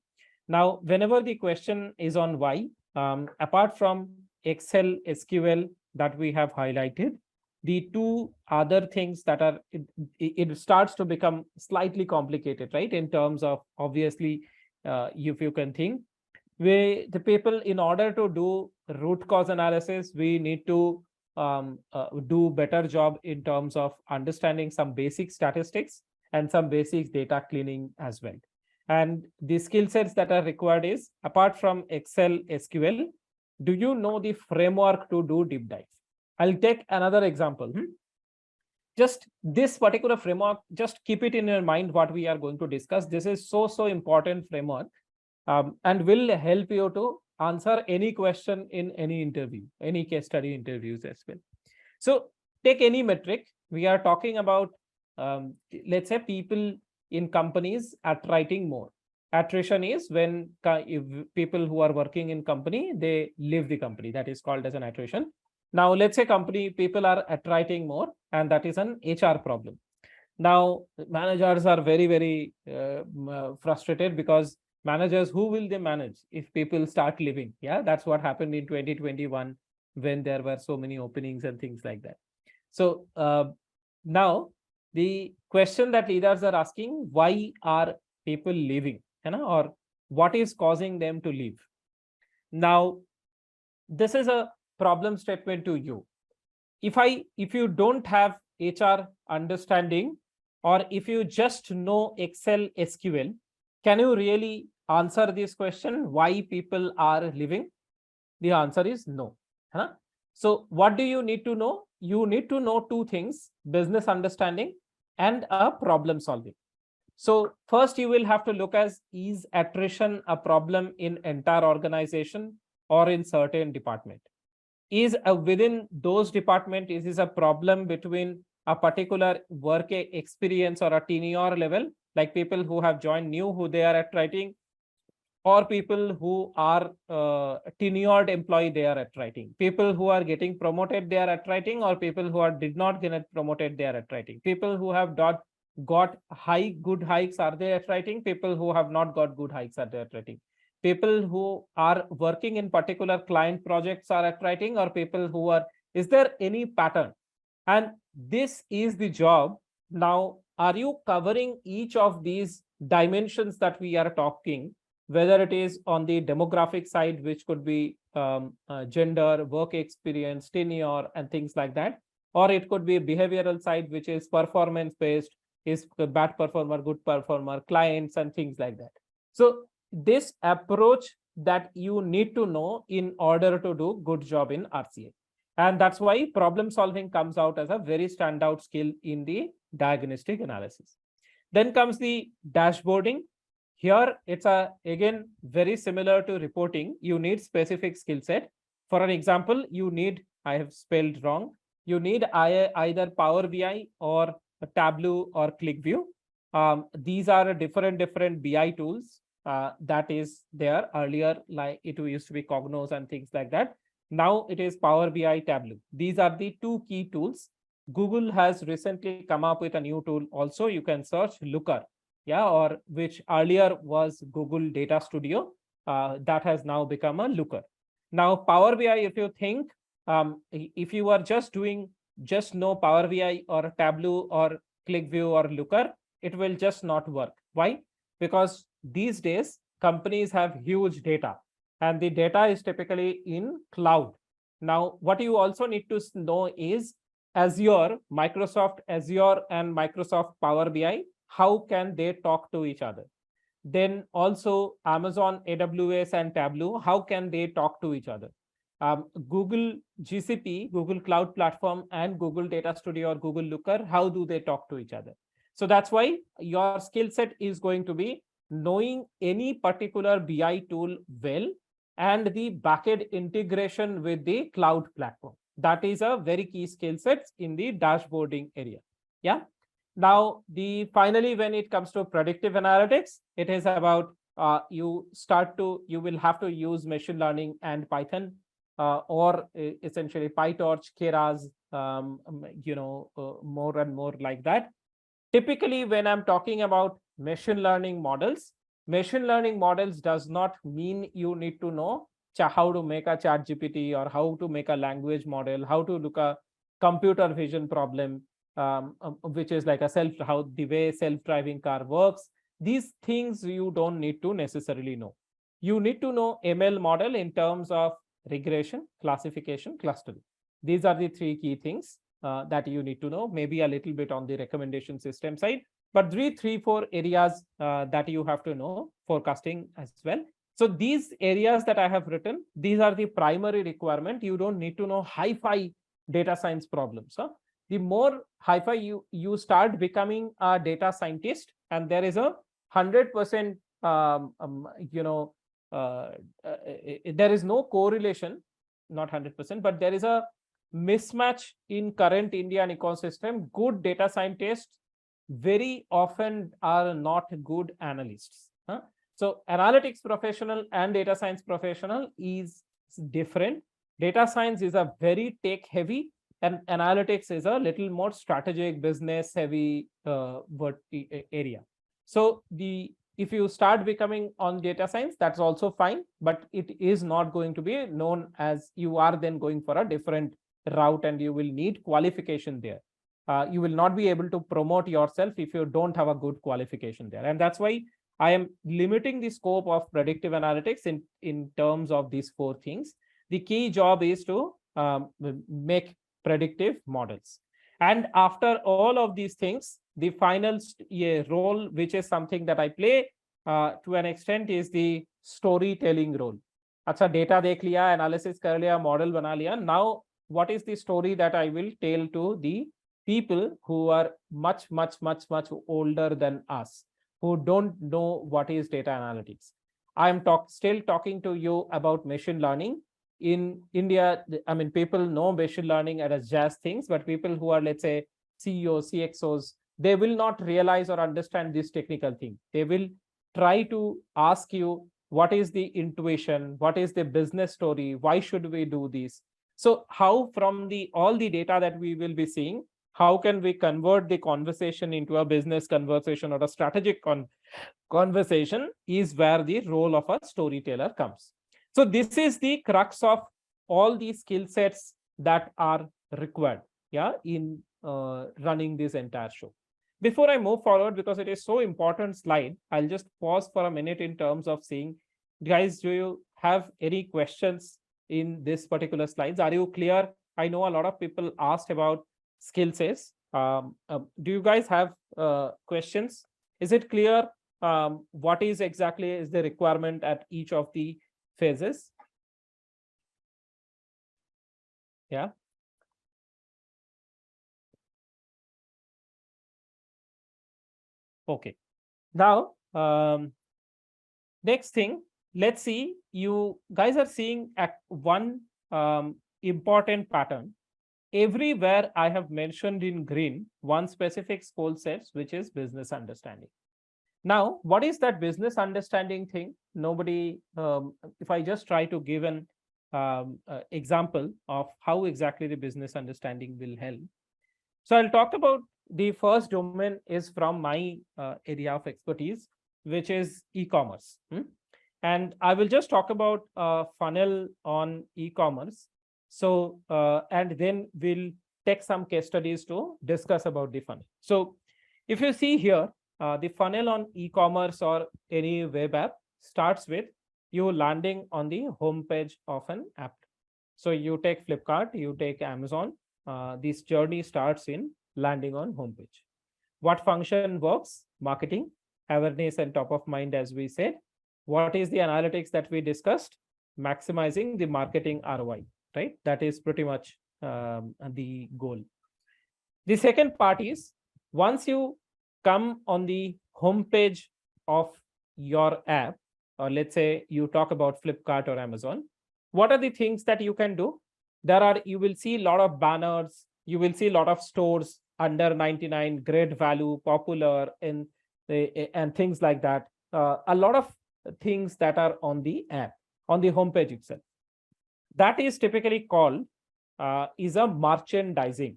Now, whenever the question is on why, apart from Excel, SQL that we have highlighted, the two other things that are, it starts to become slightly complicated, right? In terms of, obviously, if you can think, the people, in order to do root cause analysis, we need to do better job in terms of understanding some basic statistics and some basic data cleaning as well. And the skill sets that are required is, apart from Excel, SQL, do you know the framework to do deep dive? I'll take another example. Just this particular framework, just keep it in your mind what we are going to discuss. This is so important framework, and will help you to answer any question in any interview, any case study interviews as well. So take any metric. We are talking about, let's say, people in companies attriting more. Attrition is when people who are working in company, they leave the company. That is called as an attrition. Now, let's say people are attriting more, and that is an HR problem. Now, managers are very, very frustrated, because Managers, who will they manage if people start leaving? Yeah, that's what happened in 2021 when there were so many openings and things like that. So now the question that leaders are asking, why are people leaving, or what is causing them to leave? Now, this is a problem statement to you. If you don't have HR understanding, or if you just know Excel SQL, can you really answer this question, why people are leaving? The answer is no. Huh? So what do you need to know? You need to know two things: business understanding and a problem solving. So first you will have to look as, is attrition a problem in entire organization or in certain department? Is within those department, is this a problem between a particular work experience or a tenure level, like people who have joined new, who they are at writing, or people who are tenured employee, they are at writing, people who are getting promoted, they are at writing, or people who are did not get promoted, they are at writing, people who have got high good hikes, are they at writing, people who have not got good hikes, are they at writing, people who are working in particular client projects are at writing, or people who are, is there any pattern? And this is the job. Now, are you covering each of these dimensions that we are talking, whether it is on the demographic side, which could be gender, work experience, tenure, and things like that, or it could be behavioral side, which is performance based, is bad performer, good performer, clients, and things like that. So this approach that you need to know in order to do good job in RCA. And that's why problem solving comes out as a very standout skill in the diagnostic analysis. Then comes the dashboarding. Here, it's again very similar to reporting. You need specific skill set. For an example, you need, I have spelled wrong, you need either Power BI or Tableau or ClickView. These are different BI tools that is there. Earlier, like it used to be Cognos and things like that. Now it is Power BI, Tableau. These are the two key tools. Google has recently come up with a new tool also. You can search Looker, or which earlier was Google Data Studio. That has now become a Looker. Now Power BI, if you think, if you are just know Power BI or Tableau or ClickView or Looker, it will just not work. Why? Because these days companies have huge data, and the data is typically in cloud. Now, what you also need to know is Azure, Microsoft Azure and Microsoft Power BI, how can they talk to each other? Then also Amazon AWS and Tableau, how can they talk to each other? Google GCP, Google Cloud Platform, and Google Data Studio or Google Looker, how do they talk to each other? So that's why your skill set is going to be knowing any particular BI tool well, and the backend integration with the cloud platform. That is a very key skill set in the dashboarding area. Yeah. Now, finally, when it comes to predictive analytics, it is about you will have to use machine learning and Python, or essentially PyTorch, Keras, more and more like that. Typically, when I'm talking about machine learning models does not mean you need to know how to make a chat GPT, or how to make a language model, how to look a computer vision problem, which is like how the way self-driving car works. These things you don't need to necessarily know. You need to know ML model in terms of regression, classification, clustering. These are the three key things that you need to know, maybe a little bit on the recommendation system side, but four areas that you have to know, forecasting as well. So these areas that I have written, these are the primary requirement. You don't need to know hi-fi data science problems. The more hi-fi you start becoming a data scientist, and there is a 100% there is no correlation, not 100%, but there is a mismatch in current Indian ecosystem. Good data scientists very often are not good analysts. So analytics professional and data science professional is different. Data science is a very tech heavy, and analytics is a little more strategic, business heavy area. So the if you start becoming on data science, that's also fine, but it is not going to be known as you are then going for a different route, and you will need qualification there. You will not be able to promote yourself if you don't have a good qualification there. And that's why I am limiting the scope of predictive analytics in terms of these 4 things. The key job is to make predictive models. And after all of these things, the final role, which is something that I play to an extent, is the storytelling role. अच्छा, data देख लिया, analysis कर लिया, model बना लिया. Now, what is the story that I will tell to the people who are much older than us, who don't know what is data analytics? I am still talking to you about machine learning. In India, I mean, people know machine learning as just things, but people who are, let's say, CEOs, CXOs, they will not realize or understand this technical thing. They will try to ask you, what is the intuition? What is the business story? Why should we do this? So how from all the data that we will be seeing, how can we convert the conversation into a business conversation or a strategic conversation, is where the role of a storyteller comes. So this is the crux of all these skill sets that are required, yeah, in running this entire show. Before I move forward, because it is so important slide, I'll just pause for a minute in terms of saying, guys, do you have any questions in this particular slides? Are you clear? I know a lot of people asked about skill sets. Do you guys have questions? Is it clear what is exactly is the requirement at each of the phases? Yeah. Okay. Now, next thing, let's see, you guys are seeing one important pattern. Everywhere I have mentioned in green one specific skill sets, which is business understanding. Now, what is that business understanding thing? Nobody, if I just try to give an example of how exactly the business understanding will help. So I'll talk about the first domain is from my area of expertise, which is e-commerce. And I will just talk about a funnel on e-commerce. So, and then we'll take some case studies to discuss about the funnel. So if you see here, the funnel on e-commerce or any web app starts with you landing on the homepage of an app. So you take Flipkart, you take Amazon, this journey starts in landing on homepage. What function works? Marketing, awareness, and top of mind, as we said. What is the analytics that we discussed? Maximizing the marketing ROI, right? That is pretty much the goal. The second part is, once you come on the homepage of your app, or let's say you talk about Flipkart or Amazon, what are the things that you can do? You will see a lot of banners, you will see a lot of stores under 99, great value, popular, and things like that. A lot of things that are on the app, on the homepage itself. That is typically called is a merchandising.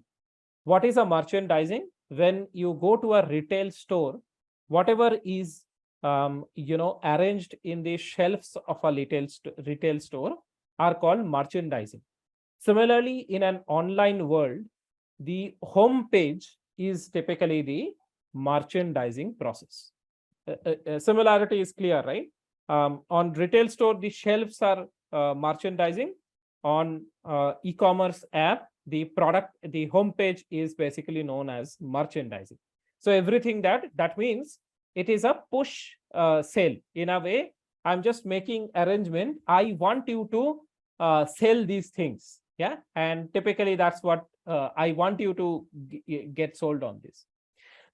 What is a merchandising? When you go to a retail store, whatever is arranged in the shelves of a retail store are called merchandising. Similarly, in an online world, the home page is typically the merchandising process. Similarity is clear, right? On retail store, the shelves are merchandising. On e-commerce app, the product, the home page is basically known as merchandising. So everything that means it is a push sale. In a way, I'm just making arrangement. I want you to sell these things. Yeah. And typically that's what I want you to get sold on this.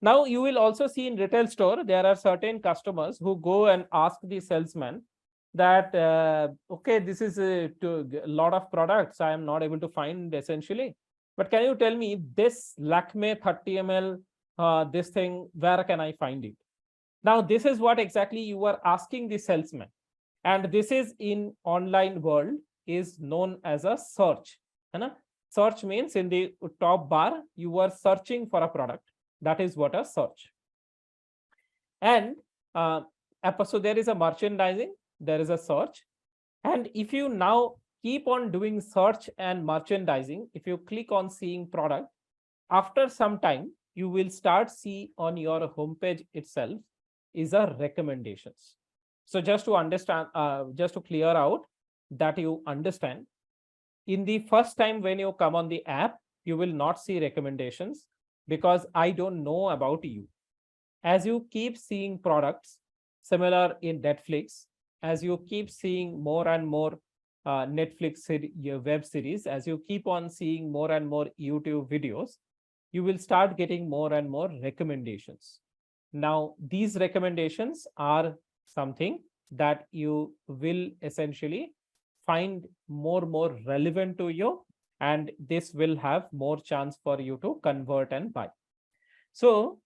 Now you will also see in retail store, there are certain customers who go and ask the salesman that, okay, this is a lot of products I am not able to find essentially, but can you tell me this Lakme 30 ml, this thing, where can I find it? Now, this is what exactly you are asking the salesman. And this is in online world is known as a search. Search means in the top bar, you are searching for a product. That is what a search. And So there is a merchandising, there is a search. And if you now keep on doing search and merchandising, if you click on seeing product, after some time, you will start see on your homepage itself is a recommendations. So just to understand, just to clear out that you understand, in the first time when you come on the app, you will not see recommendations because I don't know about you. As you keep seeing products similar in Netflix, as you keep seeing more and more your web series, as you keep on seeing more and more YouTube videos, you will start getting more and more recommendations. Now, these recommendations are something that you will essentially find more relevant to you, and this will have more chance for you to convert and buy. So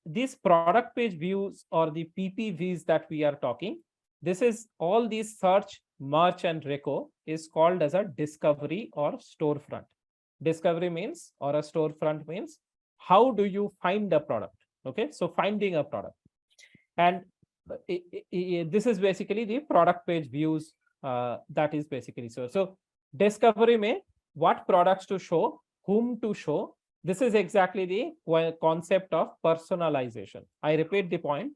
these product page views or the PPVs that we are talking, this is all these search, merch and reco is called as a discovery or storefront. Discovery means, or a storefront means, how do you find a product? Okay, so finding a product. And this is basically the product page views. That is basically so discovery may what products to show, whom to show. This is exactly the concept of personalization. I repeat the point.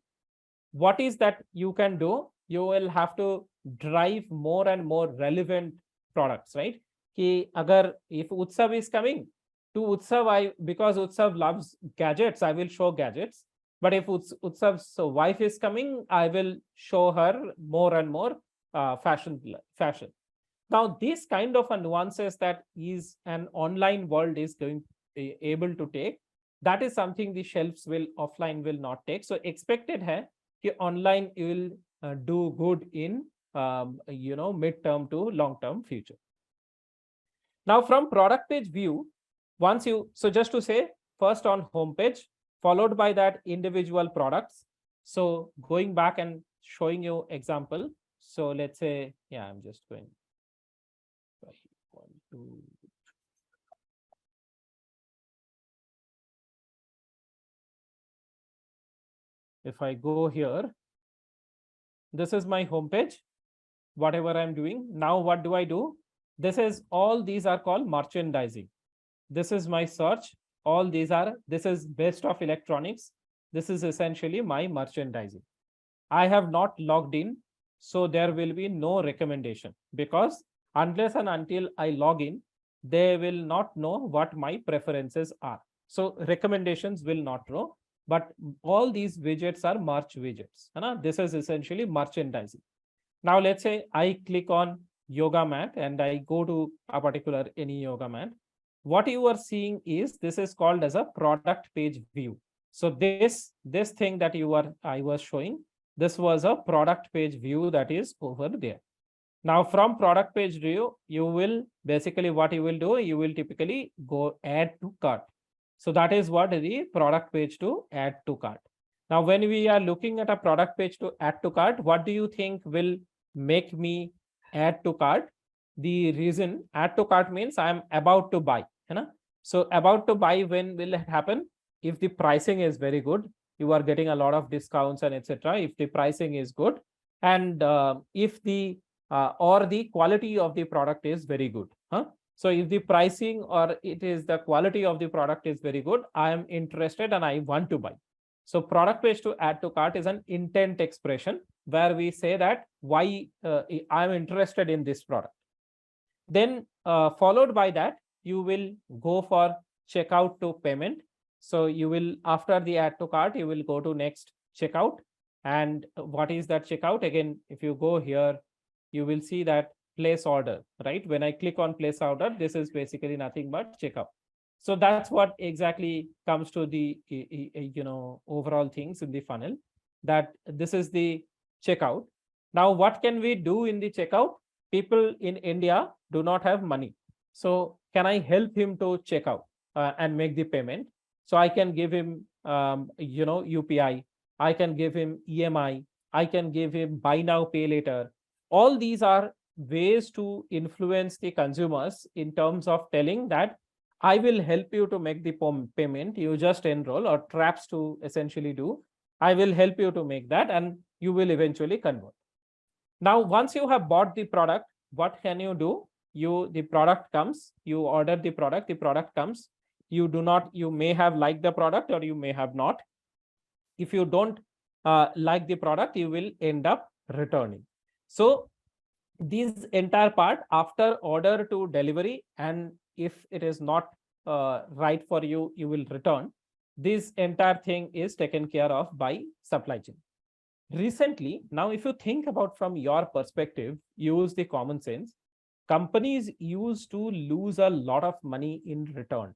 What is that you can do? You will have to drive more and more relevant products, right? If Utsab is coming to Utsab, because Utsab loves gadgets, I will show gadgets. But if Utsab's wife is coming, I will show her more and more fashion. Now, this kind of a nuances that is an online world is going able to take, that is something the shelves will offline will not take. So expected hai कि online you will do good in mid-term to long-term future. Now from product page view, so just to say, first on home page, followed by that individual products. So going back and showing you example. So let's say, yeah, I'm just going 1, 2. If I go here, this is my homepage, whatever I'm doing. Now, what do I do? These are called merchandising. This is my search. This is best of electronics. This is essentially my merchandising. I have not logged in, so there will be no recommendation, because unless and until I log in, they will not know what my preferences are. So recommendations will not know, but all these widgets are merch widgets. This is essentially merchandising. Now let's say I click on yoga mat and I go to a particular any yoga mat. What you are seeing is, this is called as a product page view. So this thing that I was showing, this was a product page view that is over there. Now from product page view, you will basically what you will do, you will typically go add to cart. So that is what the product page to add to cart. Now, when we are looking at a product page to add to cart, what do you think will make me add to cart? The reason add to cart means I am about to buy. So about to buy, when will it happen? If the pricing is very good, you are getting a lot of discounts and etc. If the pricing is good, and if the or the quality of the product is very good. So if the pricing or it is the quality of the product is very good, I am interested and I want to buy. So product page to add to cart is an intent expression where we say that why I'm interested in this product. Then followed by that, you will go for checkout to payment. So you will, after the add to cart, you will go to next checkout. And what is that checkout? Again, if you go here, you will see that place order, right? When I click on place order, this is basically nothing but checkout. So that's what exactly comes to the overall things in the funnel, that this is the checkout. Now, what can we do in the checkout? People in India do not have money. So can I help him to check out and make the payment? So I can give him UPI. I can give him EMI. I can give him buy now, pay later. All these are ways to influence the consumers in terms of telling that I will help you to make the payment. You just enroll, or traps to essentially do. I will help you to make that, and you will eventually convert. Now, once you have bought the product, what can you do? The product comes, you order the product comes. You may have liked the product or you may have not. If you don't like the product, you will end up returning. So this entire part after order to delivery, and if it is not right for you, you will return. This entire thing is taken care of by supply chain. Recently, now if you think about from your perspective, use the common sense, companies used to lose a lot of money in return.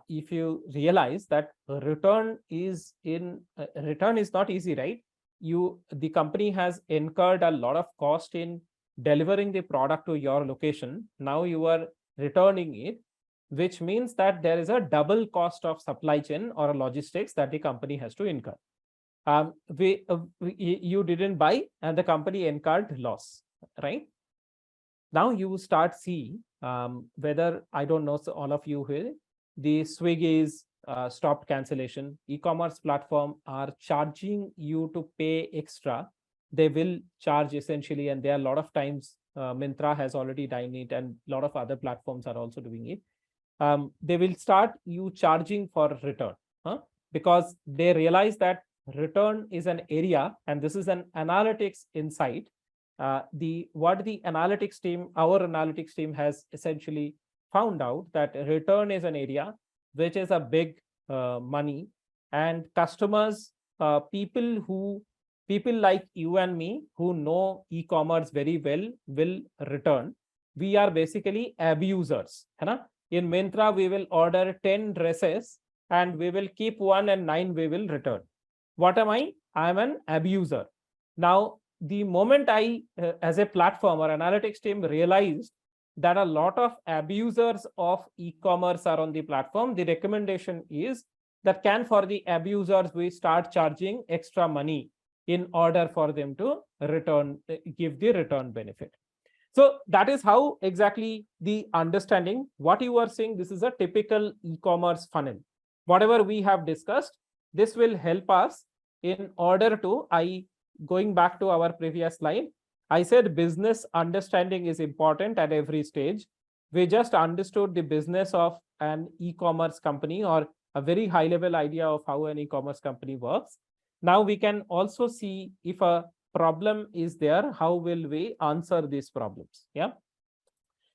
If you realize that return is not easy, right? The company has incurred a lot of cost in delivering the product to your location. Now you are returning it, which means that there is a double cost of supply chain or logistics that the company has to incur. You didn't buy and the company incurred loss, right? Now you start see whether, I don't know, so all of you here, the Swiggy's stopped cancellation. E-commerce platform are charging you to pay extra. They will charge essentially, and there are a lot of times Myntra has already done it, and a lot of other platforms are also doing it. They will start you charging for return, because they realize that return is an area, and this is an analytics insight. Our analytics team has essentially found out that return is an area which is a big money, and customers, people like you and me who know e-commerce very well will return. We are basically abusers. In Myntra, we will order 10 dresses and we will keep 1 and 9 we will return. What am I? I am an abuser. Now, the moment I, as a platform or analytics team, realized that a lot of abusers of e-commerce are on the platform, the recommendation is that for the abusers, we start charging extra money in order for them to return, give the return benefit. So that is how exactly the understanding what you are saying. This is a typical e-commerce funnel. Whatever we have discussed, this will help us in order to, going back to our previous slide, I said business understanding is important at every stage. We just understood the business of an e-commerce company or a very high level idea of how an e-commerce company works. Now we can also see if a problem is there, how will we answer these problems? Yeah.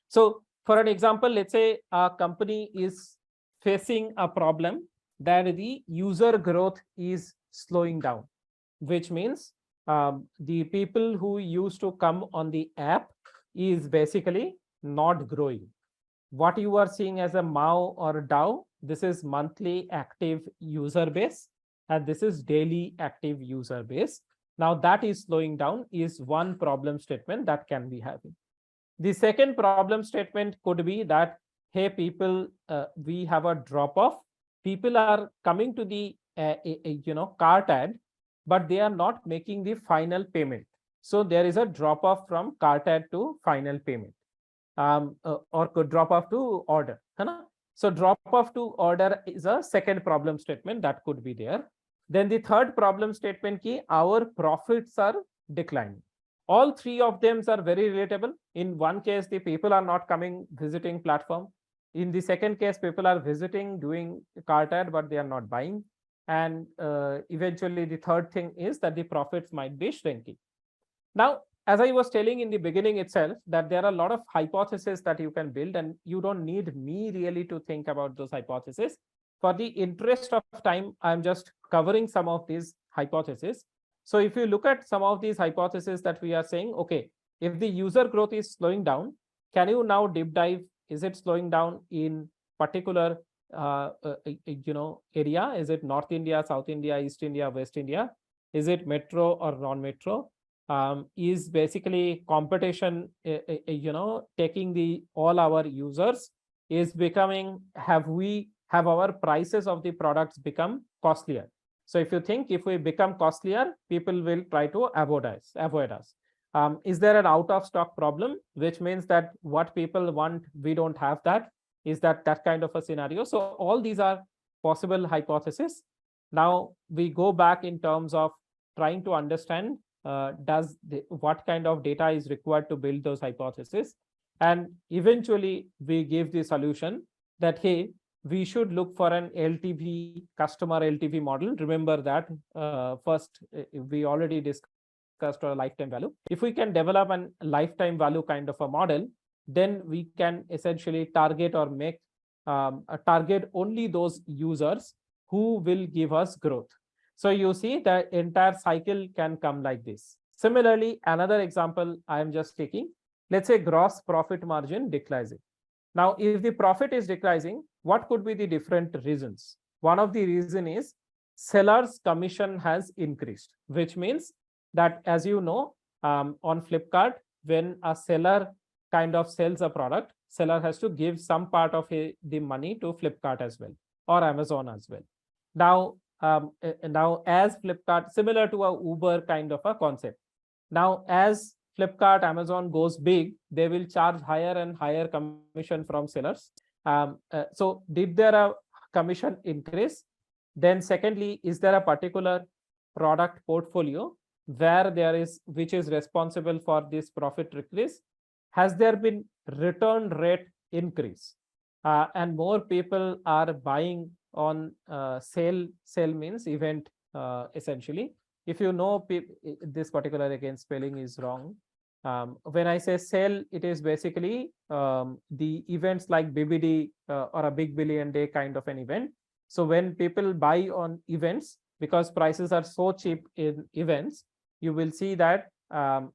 So for an example, let's say a company is facing a problem that the user growth is slowing down, which means the people who used to come on the app is basically not growing. What you are seeing as a MAU or DAO, this is monthly active user base, and this is daily active user base. Now that is slowing down is one problem statement that can be having. The second problem statement could be that, hey, people, we have a drop off. People are coming to the cart ad, but they are not making the final payment. So there is a drop off from cart ad to final payment, or could drop off to order. So drop off to order is a second problem statement that could be there. Then the third problem statement key, our profits are declining. All three of them are very relatable. In one case, the people are not coming visiting platform. In the second case, people are visiting, doing cart ad, but they are not buying. And eventually the third thing is that the profits might be shrinking. Now, as I was telling in the beginning itself, that there are a lot of hypotheses that you can build, and you don't need me really to think about those hypotheses. For the interest of time, I'm just covering some of these hypotheses. So if you look at some of these hypotheses that we are saying, okay, if the user growth is slowing down, can you now deep dive? Is it slowing down in particular area? Is it North India, South India, East India, West India? Is it metro or non-metro? Is basically competition, taking all our users? Is becoming, have our prices of the products become costlier? So if you think, if we become costlier, people will try to avoid us. Is there an out of stock problem, which means that what people want, we don't have that? Is that kind of a scenario? So all these are possible hypotheses. Now we go back in terms of trying to understand what kind of data is required to build those hypotheses. And eventually we give the solution that, hey, we should look for an LTV, customer LTV model. Remember that first we already discussed a lifetime value. If we can develop a lifetime value kind of a model, then we can essentially target or make target only those users who will give us growth. So you see the entire cycle can come like this. Similarly, another example I am just taking, let's say gross profit margin decreasing. Now, if the profit is decreasing, what could be the different reasons? One of the reason is seller's commission has increased, which means that, as you know, on Flipkart, when a seller kind of sells a product, seller has to give some part of the money to Flipkart as well, or Amazon as well. Now as Flipkart, similar to a Uber kind of a concept. Now, as Flipkart, Amazon goes big, they will charge higher and higher commission from sellers. So did there a commission increase? Then secondly, is there a particular product portfolio where which is responsible for this profit decrease? Has there been return rate increase? And more people are buying on sale means event, essentially. If you know, this particular, again, spelling is wrong. When I say sale, it is basically the events like BBD or a big billion day kind of an event. So when people buy on events, because prices are so cheap in events, you will see that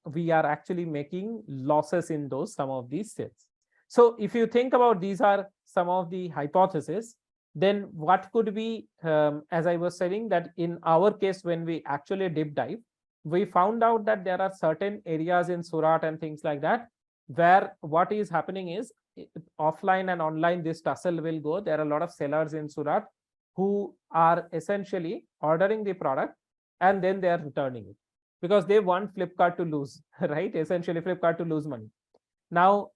we are actually making losses in some of these sales. So if you think about, these are some of the hypotheses, then what could be, as I was saying, that in our case, when we actually deep dive, we found out that there are certain areas in Surat and things like that, where what is happening is offline and online, this tussle will go. There are a lot of sellers in Surat who are essentially ordering the product and then they are returning it because they want Flipkart to lose, right? Essentially Flipkart to lose money. Now,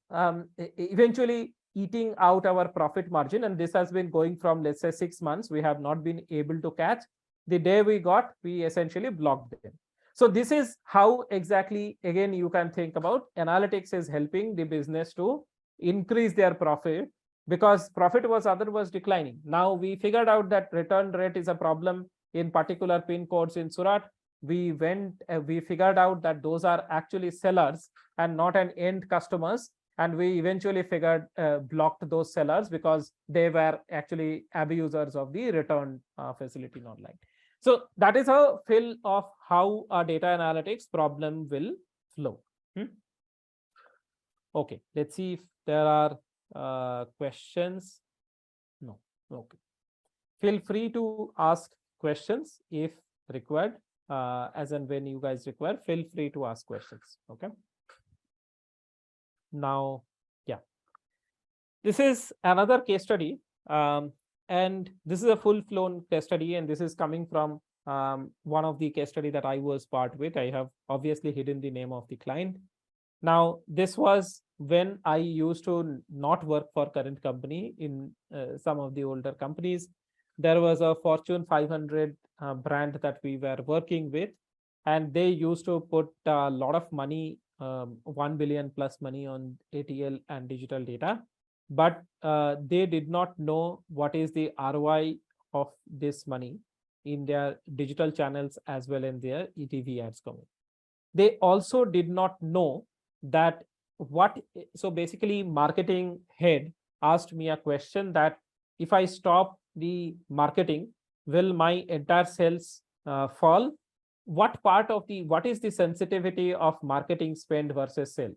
eventually eating out our profit margin, and this has been going from, let's say, 6 months, we have not been able to catch. The day we essentially blocked them. So this is how exactly, again, you can think about analytics is helping the business to increase their profit, because profit was declining. Now we figured out that return rate is a problem in particular pin codes in Surat. We figured out that those are actually sellers and not an end customers. And we eventually blocked those sellers because they were actually abusers of the return facility online. So that is a fill of how a data analytics problem will flow. Okay, let's see if there are questions. No. Okay. Feel free to ask questions if required. As and when you guys require, feel free to ask questions. Okay. Now, yeah, this is another case study, and this is a full-blown case study, and this is coming from one of the case study that I was part with. I have obviously hidden the name of the client. Now, this was when I used to not work for current company. In some of the older companies, there was a Fortune 500 brand that we were working with, and they used to put a lot of money, 1 billion plus money on ATL and digital data, but they did not know what is the ROI of this money in their digital channels as well in their ETV ads coming. They also did not know that so basically marketing head asked me a question that if I stop the marketing, will my entire sales fall? What is the sensitivity of marketing spend versus sale?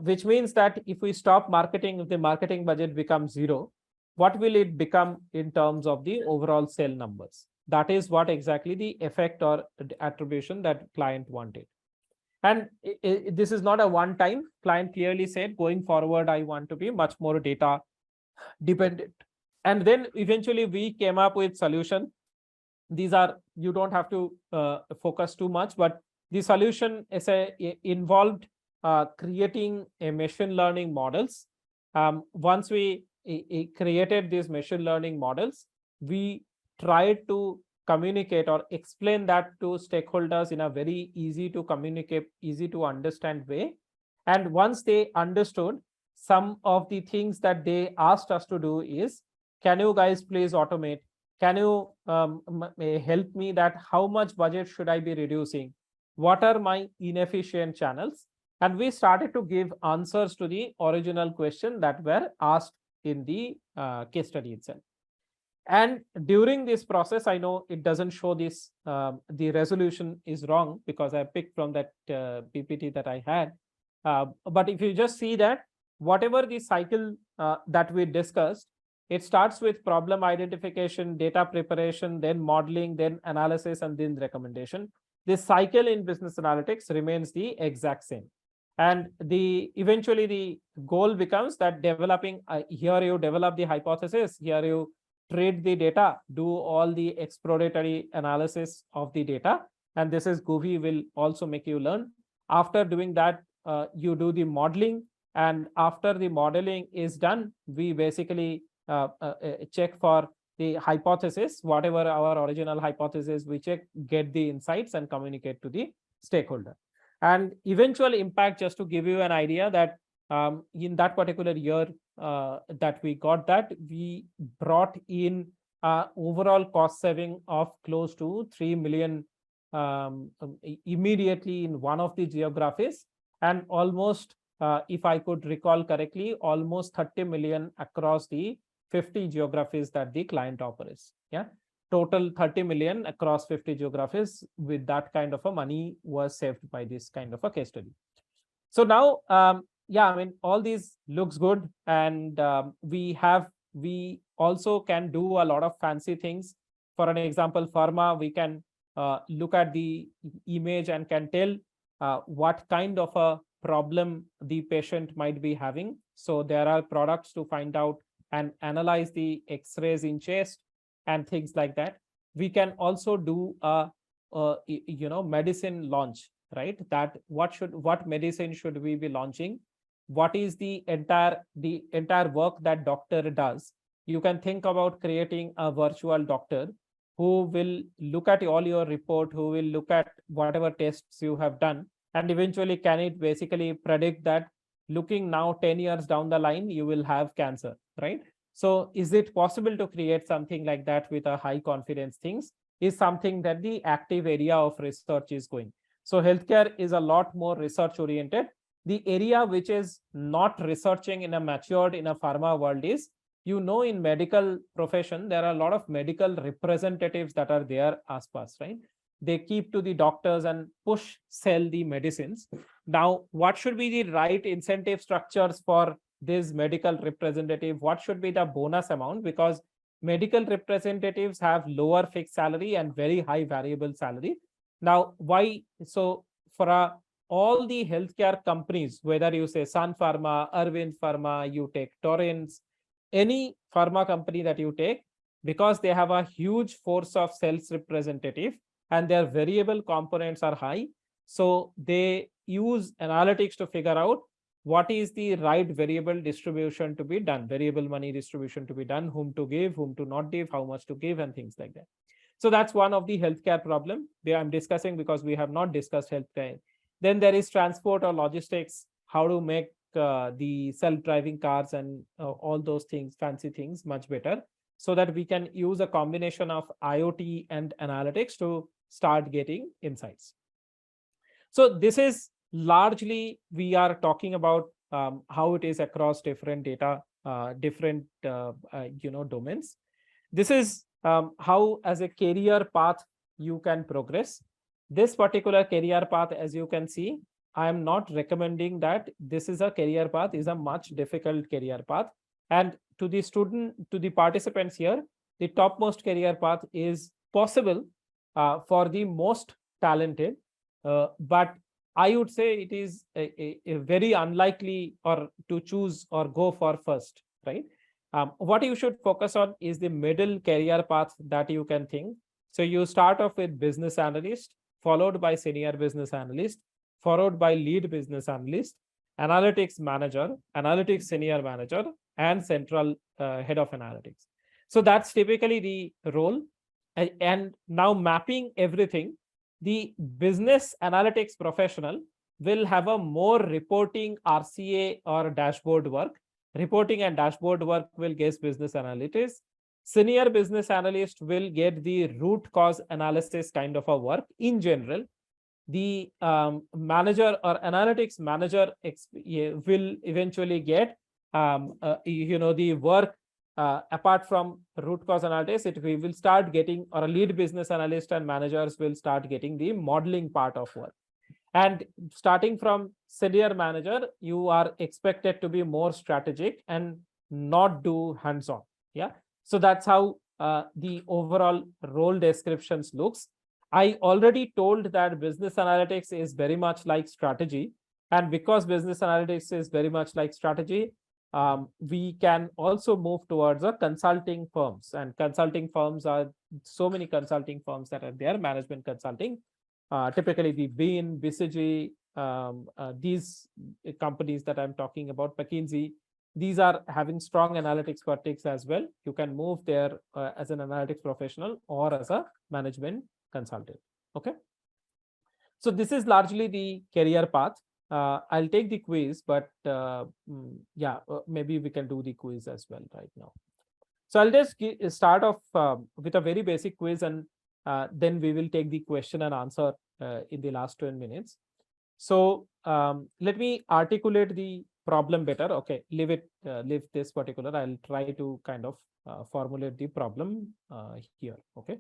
Which means that if we stop marketing, if the marketing budget becomes zero, what will it become in terms of the overall sale numbers? That is what exactly the effect or attribution that client wanted. And this is not a one time. Client clearly said, going forward, I want to be much more data dependent. And then eventually we came up with solution. These are, you don't have to focus too much, but the solution is involved creating a machine learning models. Once we created these machine learning models, we tried to communicate or explain that to stakeholders in a very easy to communicate, easy to understand way. And once they understood, some of the things that they asked us to do is, can you guys please automate? Can you help me that how much budget should I be reducing? What are my inefficient channels? And we started to give answers to the original question that were asked in the case study itself. And during this process, I know it doesn't show this, the resolution is wrong because I picked from that PPT that I had. But if you just see that, whatever the cycle that we discussed, it starts with problem identification, data preparation, then modeling, then analysis, and then recommendation. This cycle in business analytics remains the exact same. And eventually the goal becomes that developing, here you develop the hypothesis, here you trade the data, do all the exploratory analysis of the data. And this is Guvi will also make you learn. After doing that, you do the modeling. And after the modeling is done, we basically check for the hypothesis, whatever our original hypothesis, we check, get the insights and communicate to the stakeholder. And eventual impact, just to give you an idea that in that particular year that we got that, we brought in overall cost saving of close to 3 million immediately in one of the geographies, and almost, if I could recall correctly, almost 30 million across the 50 geographies that the client operates. Yeah, total 30 million across 50 geographies with that kind of a money was saved by this kind of a case study. So now, yeah, I mean, all these looks good, and we also can do a lot of fancy things. For an example, pharma, we can look at the image and can tell what kind of a problem the patient might be having. So there are products to find out and analyze the X-rays in chest and things like that. We can also do a medicine launch, right? That what medicine should we be launching? What is the entire work that doctor does? You can think about creating a virtual doctor who will look at all your report, who will look at whatever tests you have done, and eventually can it basically predict that looking now 10 years down the line, you will have cancer, right? So is it possible to create something like that with a high confidence things is something that the active area of research is going. So healthcare is a lot more research oriented. The area which is not researching in a matured in a pharma world is, in medical profession, there are a lot of medical representatives that are there aspas, right? They keep to the doctors and sell the medicines. Now, what should be the right incentive structures for this medical representative? What should be the bonus amount? Because medical representatives have lower fixed salary and very high variable salary. Now, why? So for all the healthcare companies, whether you say Sun Pharma, Arvind Pharma, you take Torrens, any pharma company that you take, because they have a huge force of sales representative and their variable components are high. So they use analytics to figure out what is the right variable distribution to be done, variable money distribution to be done, whom to give, whom to not give, how much to give, and things like that. So that's one of the healthcare problem I'm discussing because we have not discussed healthcare. Then there is transport or logistics, how to make the self-driving cars and all those things, fancy things, much better, so that we can use a combination of IoT and analytics to start getting insights. So this is largely, we are talking about how it is across different data, different domains. This is how as a career path you can progress. This particular career path, as you can see, I am not recommending that this is a career path, is a much difficult career path. And to the participants here, the topmost career path is possible for the most talented, but I would say it is a very unlikely or to choose or go for first, right? What you should focus on is the middle career path that you can think. So you start off with business analyst, followed by senior business analyst, followed by lead business analyst, analytics manager, analytics senior manager, and central head of analytics. So that's typically the role. And now mapping everything, the business analytics professional will have a more reporting RCA or dashboard work. Reporting and dashboard work will get business analytics. Senior business analyst will get the root cause analysis kind of a work in general. The manager or analytics manager will eventually get the work apart from root cause analysis. We will start getting, or a lead business analyst and managers will start getting the modeling part of work. And starting from senior manager, you are expected to be more strategic and not do hands-on. Yeah. So that's how the overall role descriptions looks. I already told that business analytics is very much like strategy. And because business analytics is very much like strategy, we can also move towards a consulting firms. And consulting firms are so many consulting firms that are there, management consulting. Typically the Bain, BCG, these companies that I'm talking about, McKinsey, these are having strong analytics vertics as well. You can move there as an analytics professional or as a management consultant. Okay. So this is largely the career path. I'll take the quiz, but maybe we can do the quiz as well right now. So I'll just start off with a very basic quiz, and then we will take the question and answer in the last 20 minutes. So let me articulate the problem better. Okay, leave this particular. I'll try to kind of formulate the problem here. Okay,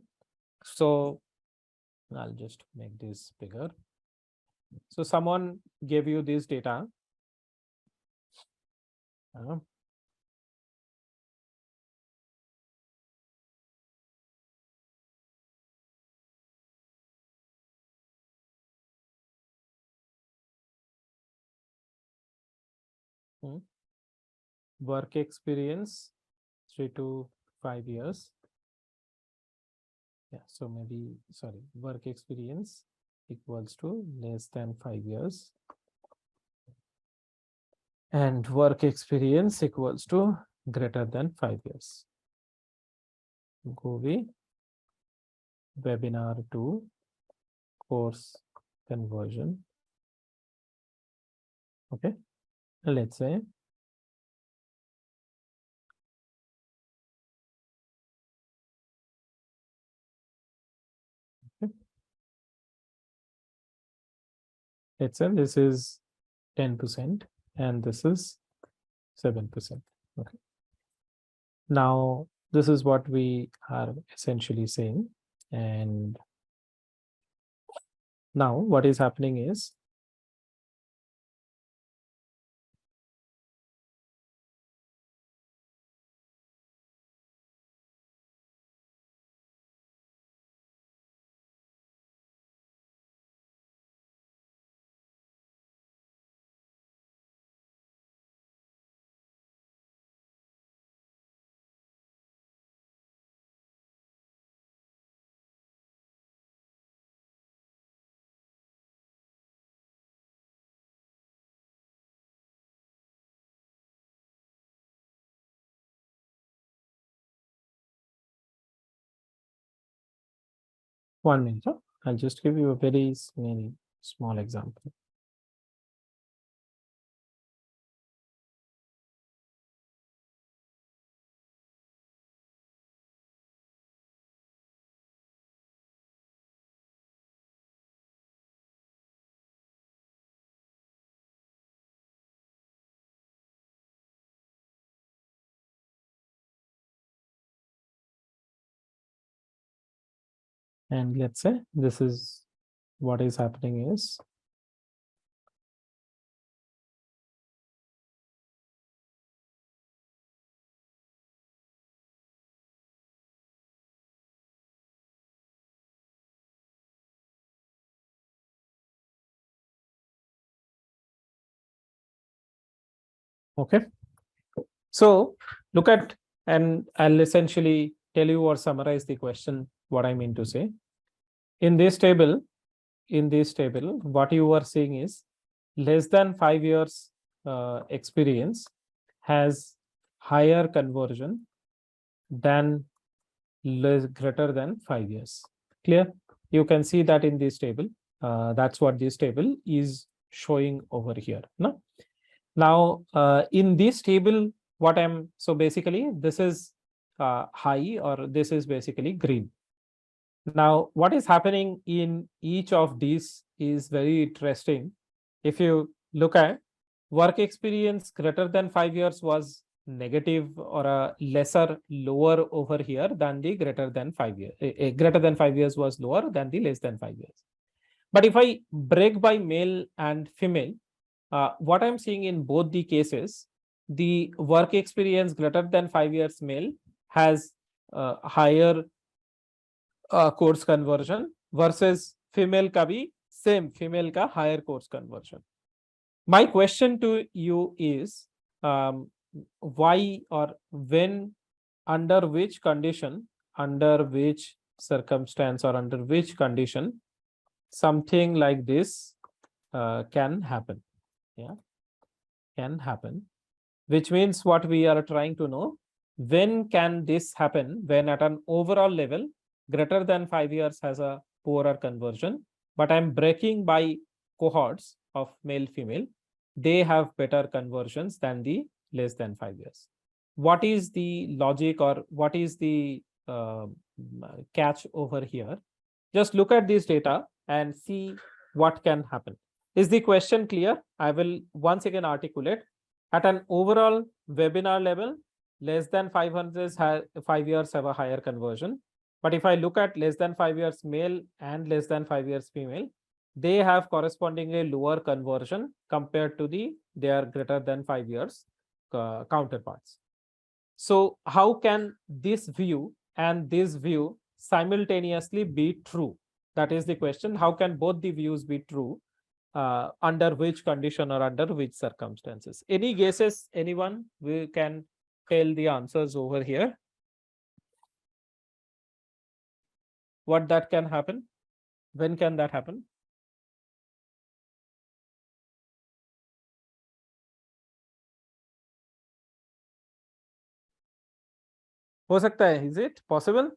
so I'll just make this bigger. So someone gave you this data. Work experience 3 to 5 years. Yeah, so maybe, sorry, work experience equals to less than 5 years. And work experience equals to greater than 5 years. Guvi webinar to course conversion. Okay, let's say this is 10% and this is 7%. Okay. Now this is what we are essentially saying, and now what is happening is one minute. I'll just give you a very small example. And let's say this is what is happening is okay. So look at, and I'll essentially tell you or summarize the question, what I mean to say. In this table, what you are seeing is less than 5 years experience has higher conversion than greater than 5 years. Clear? You can see that in this table. That's what this table is showing over here. No? Now, in this table, what I'm, so basically this is high, or this is basically green. Now, what is happening in each of these is very interesting. If you look at work experience greater than 5 years was negative or a lesser lower over here than the greater than 5 years. Greater than 5 years was lower than the less than 5 years. But if I break by male and female, what I'm seeing in both the cases, the work experience greater than 5 years male has higher course conversion versus female ka bhi same, female ka higher course conversion. My question to you is, why or when, under which condition, under which circumstance, or under which condition something like this can happen? Yeah, can happen. Which means what we are trying to know, when can this happen? When at an overall level, greater than 5 years has a poorer conversion, but I'm breaking by cohorts of male, female, they have better conversions than the less than 5 years. What is the logic, or what is the catch over here? Just look at this data and see what can happen. Is the question clear? I will once again articulate. At an overall webinar level, less than 5 years have a higher conversion. But if I look at less than 5 years male and less than 5 years female, they have correspondingly lower conversion compared to their greater than 5 years counterparts. So how can this view and this view simultaneously be true? That is the question. How can both the views be true? Under which condition or under which circumstances? Any guesses? Anyone? We can tell the answers over here. What that can happen? When can that happen? हो सकता है? Is it possible?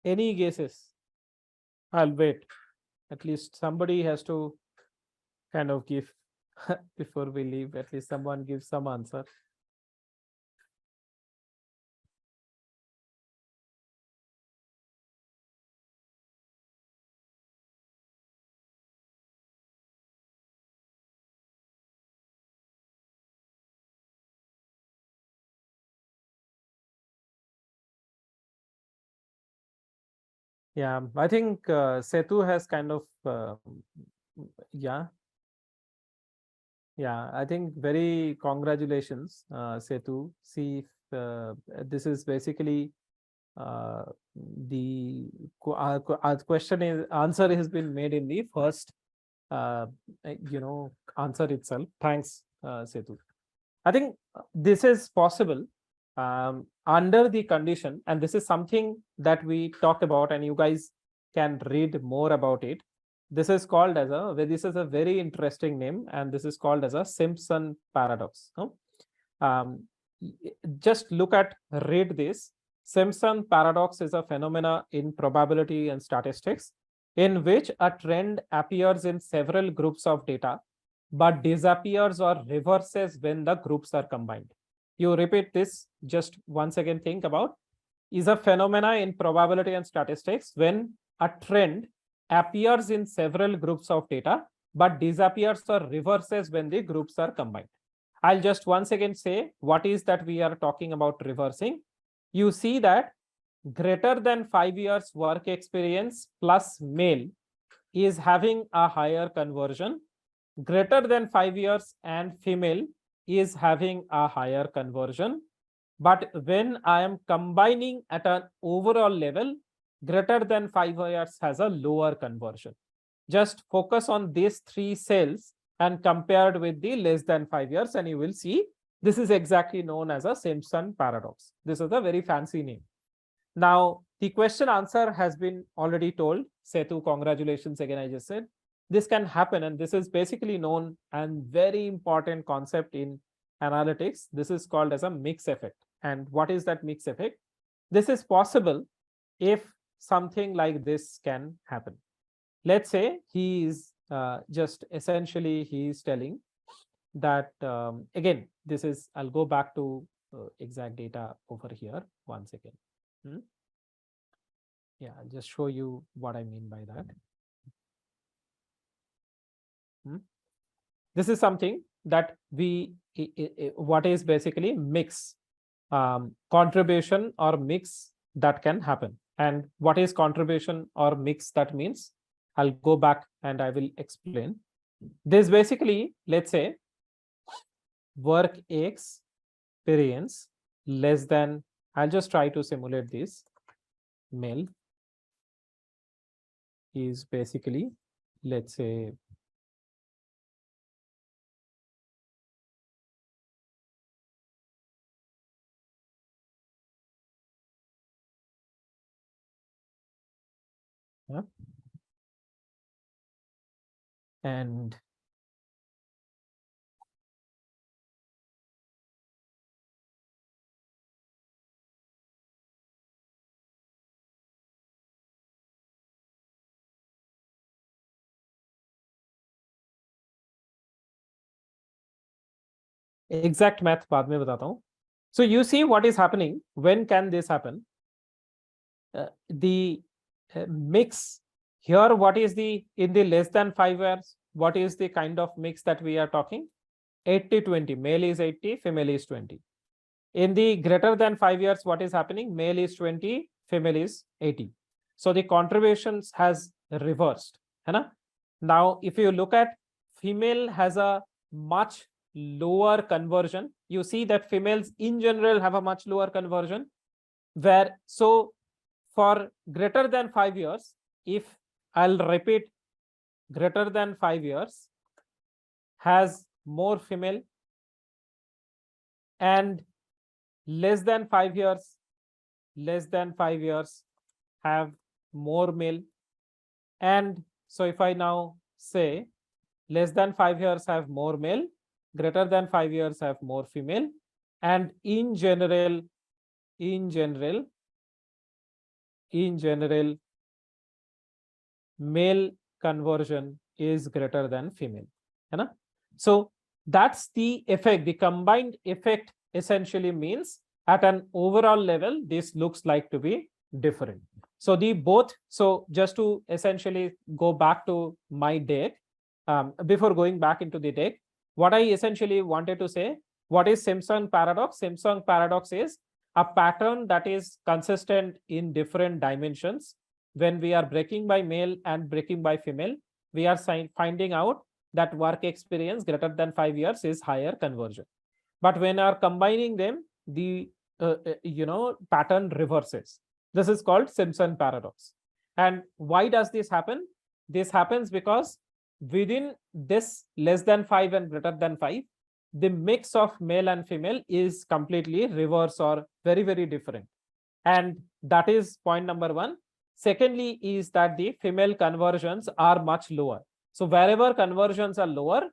Any guesses? I'll wait. At least somebody has to kind of give before we leave. At least someone gives some answer. Yeah, I think Setu has kind of, yeah. Yeah, I think very congratulations, Setu. See, this is basically the question is answer has been made in the first, answer itself. Thanks, Setu. I think this is possible under the condition, and this is something that we talked about, and you guys can read more about it. This is called as this is a very interesting name, and this is called as a Simpson paradox. No? Just read this. Simpson paradox is a phenomena in probability and statistics in which a trend appears in several groups of data, but disappears or reverses when the groups are combined. You repeat this, just once again think about, is a phenomena in probability and statistics when a trend appears in several groups of data, but disappears or reverses when the groups are combined. I'll just once again say, what is that we are talking about reversing? You see that greater than 5 years work experience plus male is having a higher conversion. Greater than 5 years and female is having a higher conversion. But when I am combining at an overall level, greater than 5 years has a lower conversion. Just focus on these three cells and compared with the less than 5 years, and you will see this is exactly known as a Simpson paradox. This is a very fancy name. Now, the question answer has been already told. Setu, congratulations again, I just said. this can happen, and this is basically known and very important concept in analytics. This is called as a mix effect. And what is that mix effect? This is possible if something like this can happen. Let's say he is just essentially he is telling that again, this is, I'll go back to exact data over here. One second. Yeah, I'll just show you what I mean by that. This is something that we, what is basically mix, contribution or mix that can happen. And what is contribution or mix that means? I'll go back and I will explain. This basically, let's say, work experience less than, I'll just try to simulate this. Male is basically, let's say, and exact math बाद में बताता हूं. So you see what is happening. When can this happen? The mix here, what is the, in the less than 5 years, what is the kind of mix that we are talking? 80-20, male is 80, female is 20. In the greater than 5 years, what is happening? Male is 20, female is 80. So the contributions has reversed. Now, if you look at female has a much lower conversion, you see that females in general have a much lower conversion, where so for greater than 5 years, if I'll repeat, greater than 5 years has more female, and less than 5 years, have more male. And so if I now say less than 5 years have more male, greater than 5 years have more female, and in general, male conversion is greater than female. So that's the effect. The combined effect essentially means at an overall level, this looks like to be different. So the both, so just to essentially go back to my deck, before going back into the deck, what I essentially wanted to say, what is Simpson paradox? Simpson paradox is a pattern that is consistent in different dimensions. When we are breaking by male and breaking by female, we are finding out that work experience greater than 5 years is higher conversion. But when are combining them, the pattern reverses. This is called Simpson paradox. And why does this happen? This happens because within this less than 5 and greater than 5, the mix of male and female is completely reverse or very, very different. And that is point number one. Secondly, is that the female conversions are much lower. So wherever conversions are lower,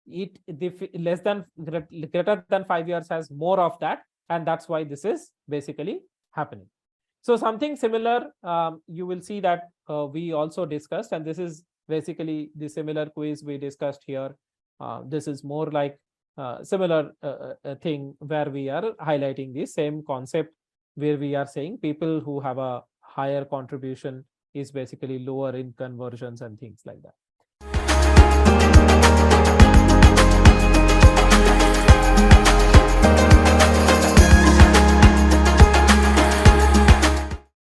the less than greater than 5 years has more of that, and that's why this is basically happening. So something similar, you will see that we also discussed, and this is basically the similar quiz we discussed here. This is more like similar thing where we are highlighting the same concept, where we are saying people who have a higher contribution is basically lower in conversions and things like that.